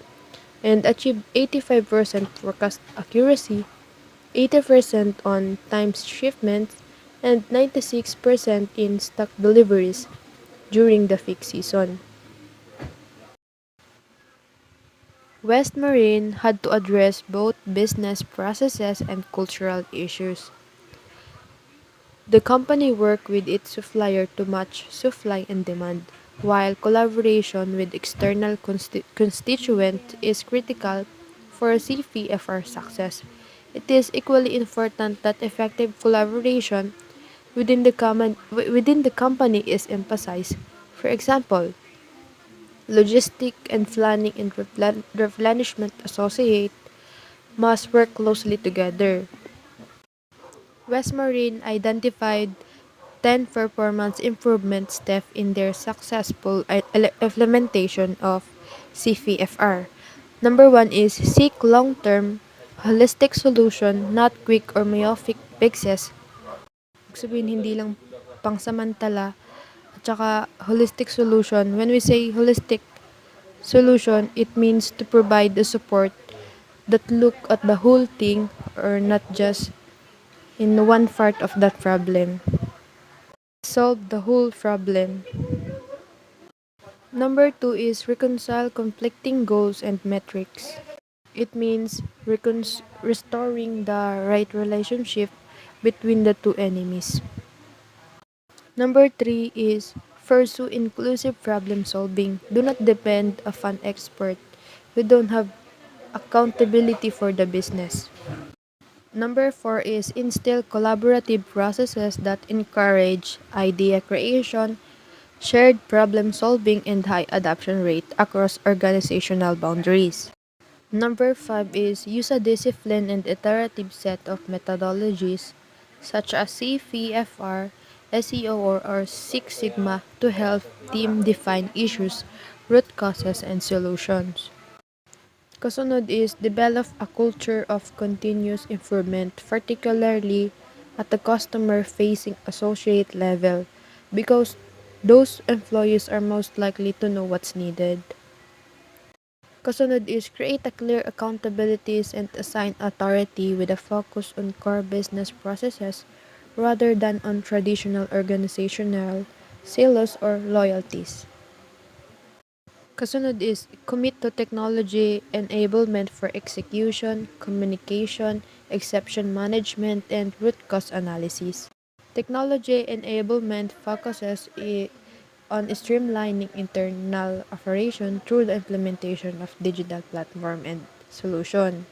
and achieved 85% forecast accuracy, 80% on time shipments, and 96% in stock deliveries during the peak season. West Marine had to address both business processes and cultural issues. The company worked with its supplier to match supply and demand, while collaboration with external constituents is critical for CPFR success. It is equally important that effective collaboration within the company is emphasized. For example, logistic and planning and replenishment associate must work closely together. Westmarine identified 10 performance improvement steps in their successful implementation of CFR. Number 1 is seek long-term holistic solution, not quick or myopic fixes. Ibig sabihin, hindi lang pangsamantala at saka holistic solution. When we say holistic solution, it means to provide the support that look at the whole thing or not just in one part of that problem. Solve the whole problem. Number 2 is reconcile conflicting goals and metrics. It means restoring the right relationship between the two enemies. Number 3 is pursue inclusive problem solving. Do not depend on an expert who don't have accountability for the business. Number 4 is instill collaborative processes that encourage idea creation, shared problem solving, and high adoption rate across organizational boundaries. Number 5 is use a disciplined and iterative set of methodologies such as CVFR, SEO, or Six Sigma to help team define issues, root causes, and solutions. Kasunod is develop a culture of continuous improvement, particularly at the customer-facing associate level, because those employees are most likely to know what's needed. Kasunod is create a clear accountabilities and assign authority with a focus on core business processes rather than on traditional organizational silos or loyalties. Kasunod is commit to technology enablement for execution, communication, exception management, and root cause analysis. Technology enablement focuses on streamlining internal operation through the implementation of digital platform and solution.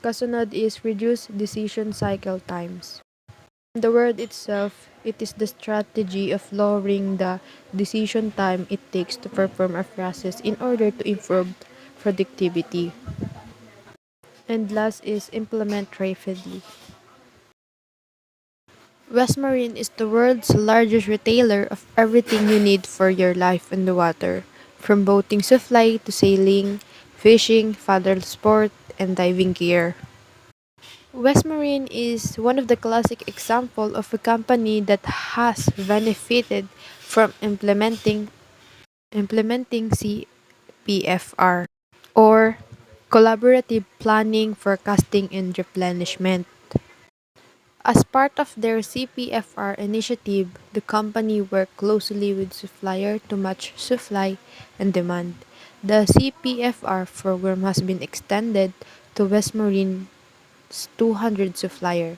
Kasunod is reduce decision cycle times. In the word itself, it is the strategy of lowering the decision time it takes to perform a process in order to improve productivity. And last is implement rapidly. Westmarine is the world's largest retailer of everything you need for your life in the water, from boating supply to sailing, fishing, paddle sport, and diving gear. Westmarine is one of the classic examples of a company that has benefited from implementing CPFR or collaborative planning, forecasting, and replenishment. As part of their CPFR initiative, the company worked closely with supplier to match supply and demand. The CPFR program has been extended to Westmarine's 200 supplier.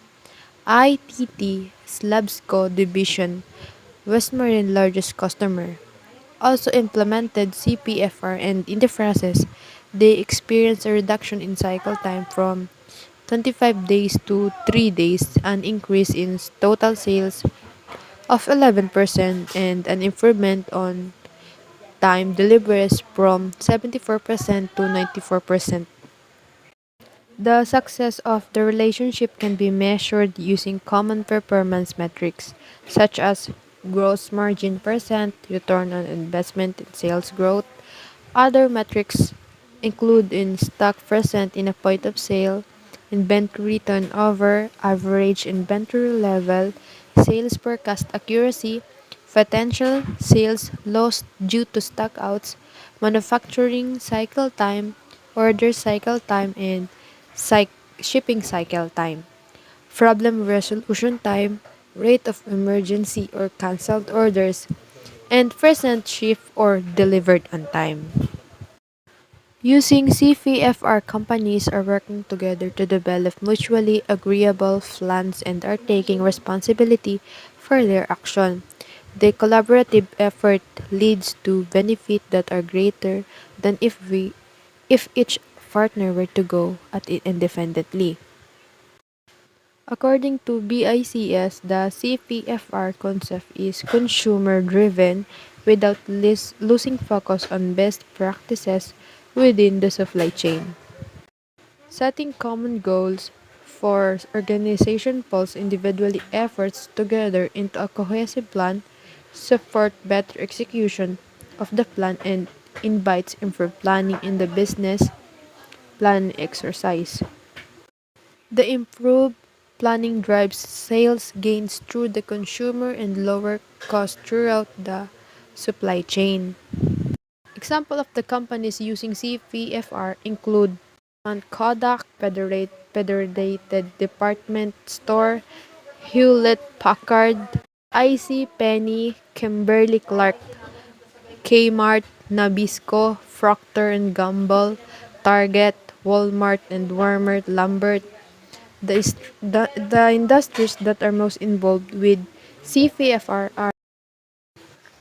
ITT Slabsco division, Westmarine largest customer, also implemented CPFR, and in the process, they experienced a reduction in cycle time from 25 days to 3 days, an increase in total sales of 11%, and an improvement on time deliveries from 74% to 94%. The success of the relationship can be measured using common performance metrics such as gross margin percent, return on investment, and sales growth. Other metrics include in stock percent in a point of sale, inventory turnover, average inventory level, sales forecast accuracy, potential sales lost due to stockouts, manufacturing cycle time, order cycle time, and shipping cycle time, problem resolution time, rate of emergency or canceled orders, and present shift or delivered on time. Using CVFR, companies are working together to develop mutually agreeable plans and are taking responsibility for their action. The collaborative effort leads to benefits that are greater than if each partner were to go at it independently. According to BICS, the CPFR concept is consumer driven without losing focus on best practices within the supply chain. Setting common goals for organization pulls individually efforts together into a cohesive plan, support better execution of the plan and invites improved planning in the business plan exercise. The improved planning drives sales gains through the consumer and lower costs throughout the supply chain. Example of the companies using CPFR include Kodak, Federated Department Store, Hewlett Packard, IC Penny, Kimberly Clark, Kmart, Nabisco, Procter and Gamble, Target, Walmart and Walmart Lambert. The industries that are most involved with CPFR are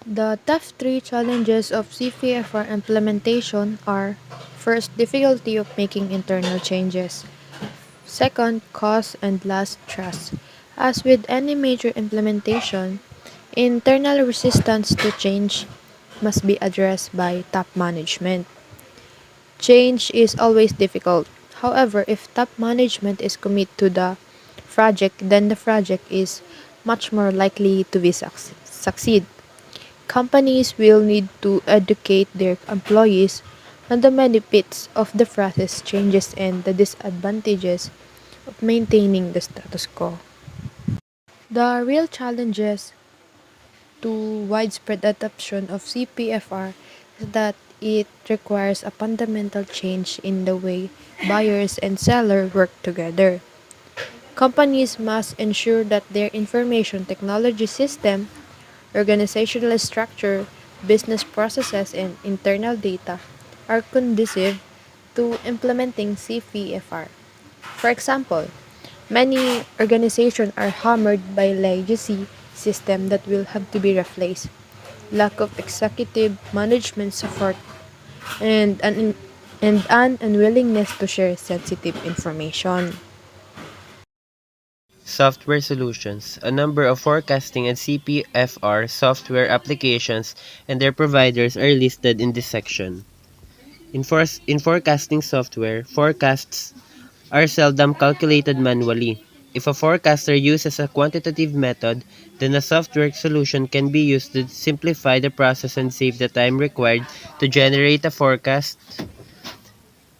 the top three challenges of CPFR implementation are: first, difficulty of making internal changes; second, cost; and last, trust. As with any major implementation, internal resistance to change must be addressed by top management. Change is always difficult. However, if top management is committed to the project, then the project is much more likely to be succeed. Companies will need to educate their employees on the benefits of the process changes and the disadvantages of maintaining the status quo. The real challenges to widespread adoption of CPFR is that it requires a fundamental change in the way buyers and sellers work together. Companies must ensure that their information technology system, organizational structure, business processes, and internal data are conducive to implementing CPFR. For example, many organizations are hammered by legacy systems that will have to be replaced, lack of executive management support, and an unwillingness to share sensitive information. Software solutions. A number of forecasting and CPFR software applications and their providers are listed in this section. In forecasting software, forecasts are seldom calculated manually. If a forecaster uses a quantitative method, then a software solution can be used to simplify the process and save the time required to generate a forecast.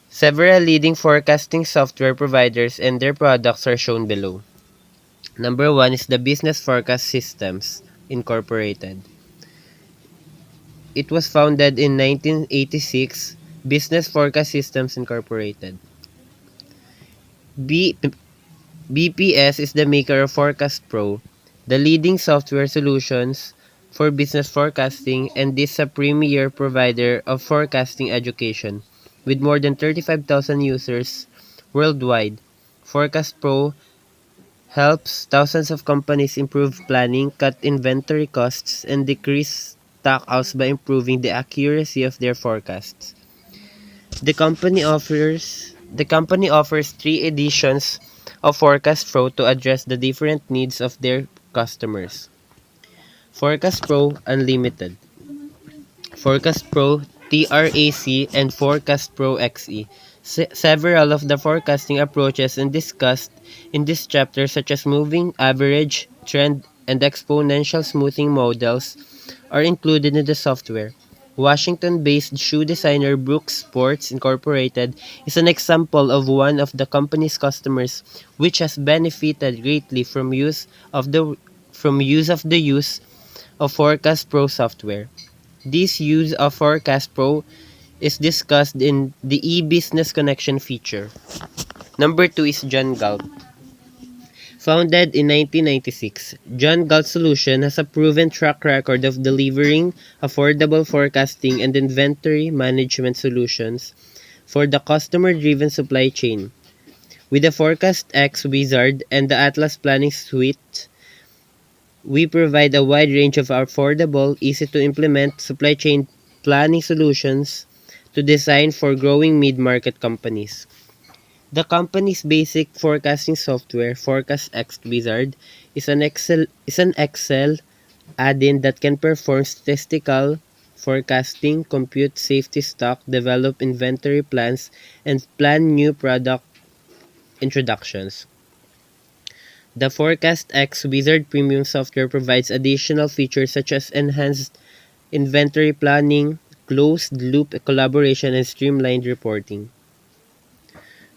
Several leading forecasting software providers and their products are shown below. Number one is the Business Forecast Systems Incorporated. It was founded in 1986. Business Forecast Systems Incorporated. B- BPS is the maker of Forecast Pro, the leading software solutions for business forecasting, and is a premier provider of forecasting education. With more than 35,000 users worldwide, Forecast Pro helps thousands of companies improve planning, cut inventory costs, and decrease stockouts by improving the accuracy of their forecasts. The company offers 3 editions of Forecast Pro to address the different needs of their customers. Forecast Pro Unlimited, Forecast Pro TRAC, and Forecast Pro XE. Several of the forecasting approaches and discussed in this chapter, such as moving average, trend, and exponential smoothing models, are included in the software. Washington-based shoe designer Brooks Sports Incorporated is an example of one of the company's customers which has benefited greatly from use of Forecast Pro software. This use of Forecast Pro is discussed in the e-business connection feature. Number 2 is John Galt. Founded in 1996, John Galt Solution has a proven track record of delivering affordable forecasting and inventory management solutions for the customer-driven supply chain. With the Forecast X Wizard and the Atlas Planning Suite, we provide a wide range of affordable, easy-to-implement supply chain planning solutions to design for growing mid-market companies. The company's basic forecasting software, Forecast X Wizard, is an Excel add-in that can perform statistical forecasting, compute safety stock, develop inventory plans, and plan new product introductions. The Forecast X Wizard Premium software provides additional features such as enhanced inventory planning, closed-loop collaboration, and streamlined reporting.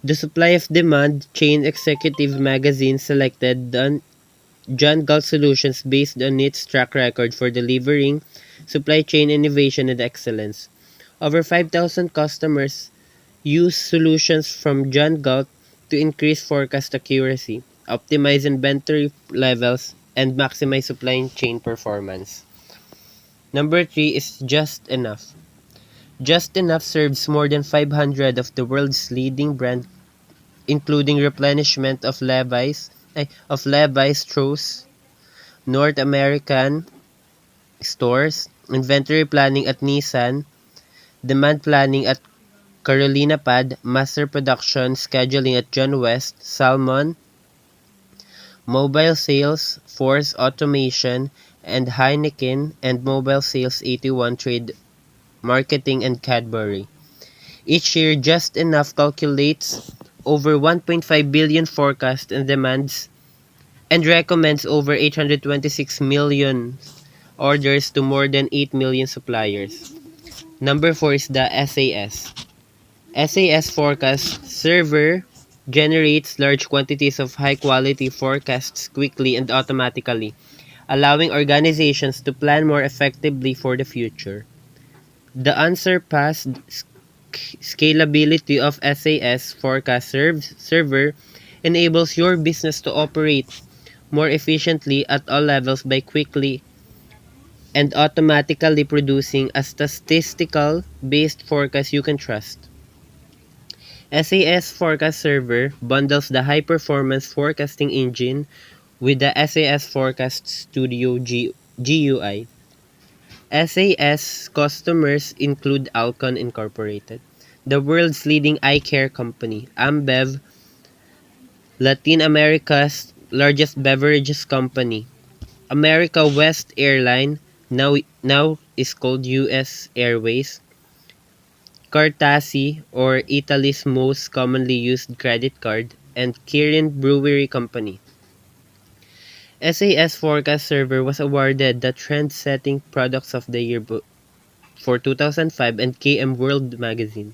The Supply of Demand Chain Executive magazine selected John Galt Solutions based on its track record for delivering supply chain innovation and excellence. Over 5,000 customers use solutions from John Galt to increase forecast accuracy, optimize inventory levels, and maximize supply chain performance. Number 3 is Just Enough. Just Enough serves more than 500 of the world's leading brands, including replenishment of Levi's Strauss, North American stores, inventory planning at Nissan, demand planning at Carolina Pad, master production scheduling at John West, Salmon, mobile sales, Force Automation, and Heineken, and mobile sales 81 Trade Marketing and Cadbury. Each year, Just Enough calculates over 1.5 billion forecasts and demands and recommends over 826 million orders to more than 8 million suppliers. Number 4 is the SAS. SAS Forecast Server generates large quantities of high-quality forecasts quickly and automatically, allowing organizations to plan more effectively for the future. The unsurpassed scalability of SAS Forecast Server enables your business to operate more efficiently at all levels by quickly and automatically producing a statistical-based forecast you can trust. SAS Forecast Server bundles the high-performance forecasting engine with the SAS Forecast Studio GUI. SAS customers include Alcon Incorporated, the world's leading eye care company, Ambev, Latin America's largest beverages company, America West Airline, now is called US Airways, Cartasi, or Italy's most commonly used credit card, and Kirin Brewery Company. SAS Forecast Server was awarded the Trend-Setting Products of the Year for 2005 and KM World Magazine.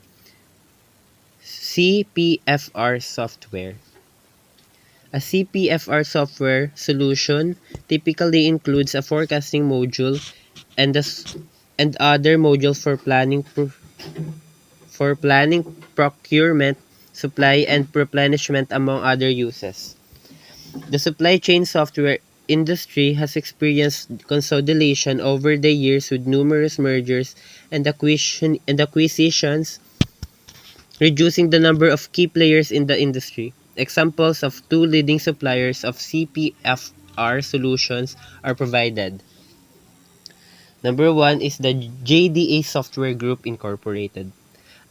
CPFR Software. A CPFR software solution typically includes a forecasting module and other modules for planning, procurement, supply, and replenishment, among other uses. The supply chain software industry has experienced consolidation over the years with numerous mergers and acquisitions, reducing the number of key players in the industry. Examples of two leading suppliers of CPFR solutions are provided. Number 1 is the JDA Software Group Incorporated.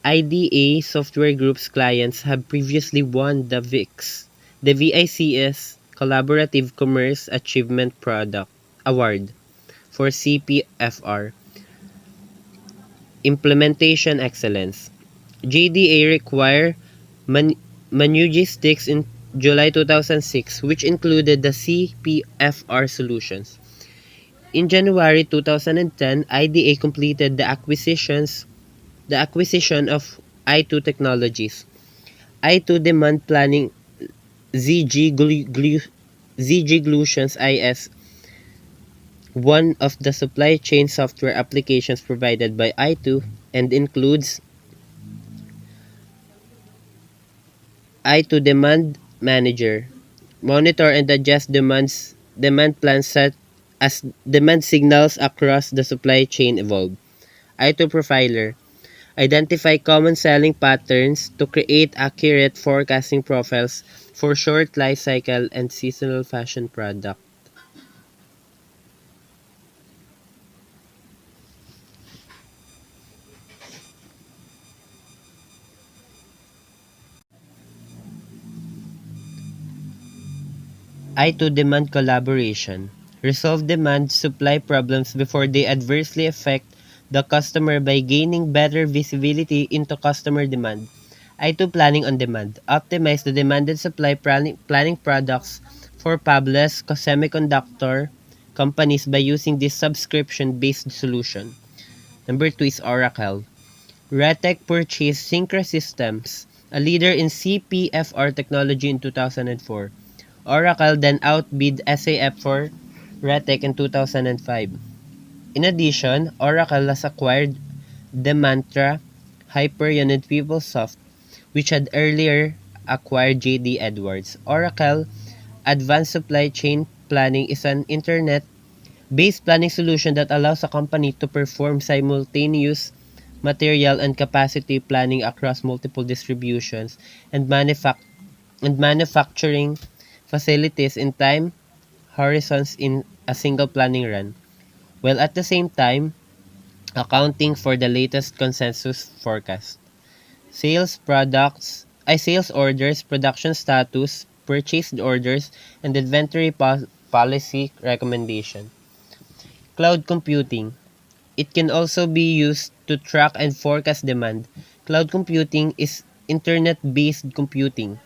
IDA Software Group's clients have previously won the VICS Collaborative Commerce Achievement Product Award for CPFR Implementation Excellence. JDA required Manugistics in July 2006, which included the CPFR solutions. In January 2010, IDA completed the acquisition of I2 Technologies. I2 Demand Planning ZG IS, one of the supply chain software applications provided by I2, and includes I2 Demand Manager, monitor and adjust demand plans set as demand signals across the supply chain evolve. I2 Profiler identify common selling patterns to create accurate forecasting profiles for short life cycle and seasonal fashion products. I2 Demand Collaboration resolve demand supply problems before they adversely affect the customer by gaining better visibility into customer demand. I2 Planning on Demand optimize the demand and supply planning products for fabless semiconductor companies by using this subscription-based solution. Number 2 is Oracle. Retech purchased Syncra Systems, a leader in CPFR technology in 2004. Oracle then outbid SAF for Retech in 2005. In addition, Oracle has acquired Demantra, Hyperion, and PeopleSoft, which had earlier acquired JD Edwards. Oracle Advanced Supply Chain Planning is an internet-based planning solution that allows a company to perform simultaneous material and capacity planning across multiple distributions and manufacturing facilities in time horizons in a single planning run, while at the same time accounting for the latest consensus forecast. Sales orders, production status, purchased orders, and inventory policy recommendation. Cloud computing. It can also be used to track and forecast demand. Cloud computing is internet-based computing,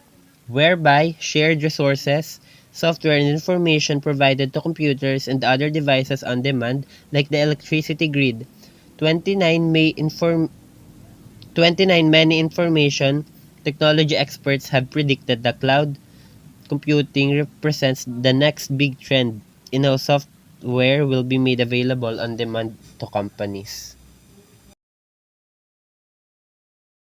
whereby shared resources, software, and information provided to computers and other devices on demand, like the electricity grid. 29 may inform 29 many information technology experts have predicted that cloud computing represents the next big trend in how software will be made available on demand to companies.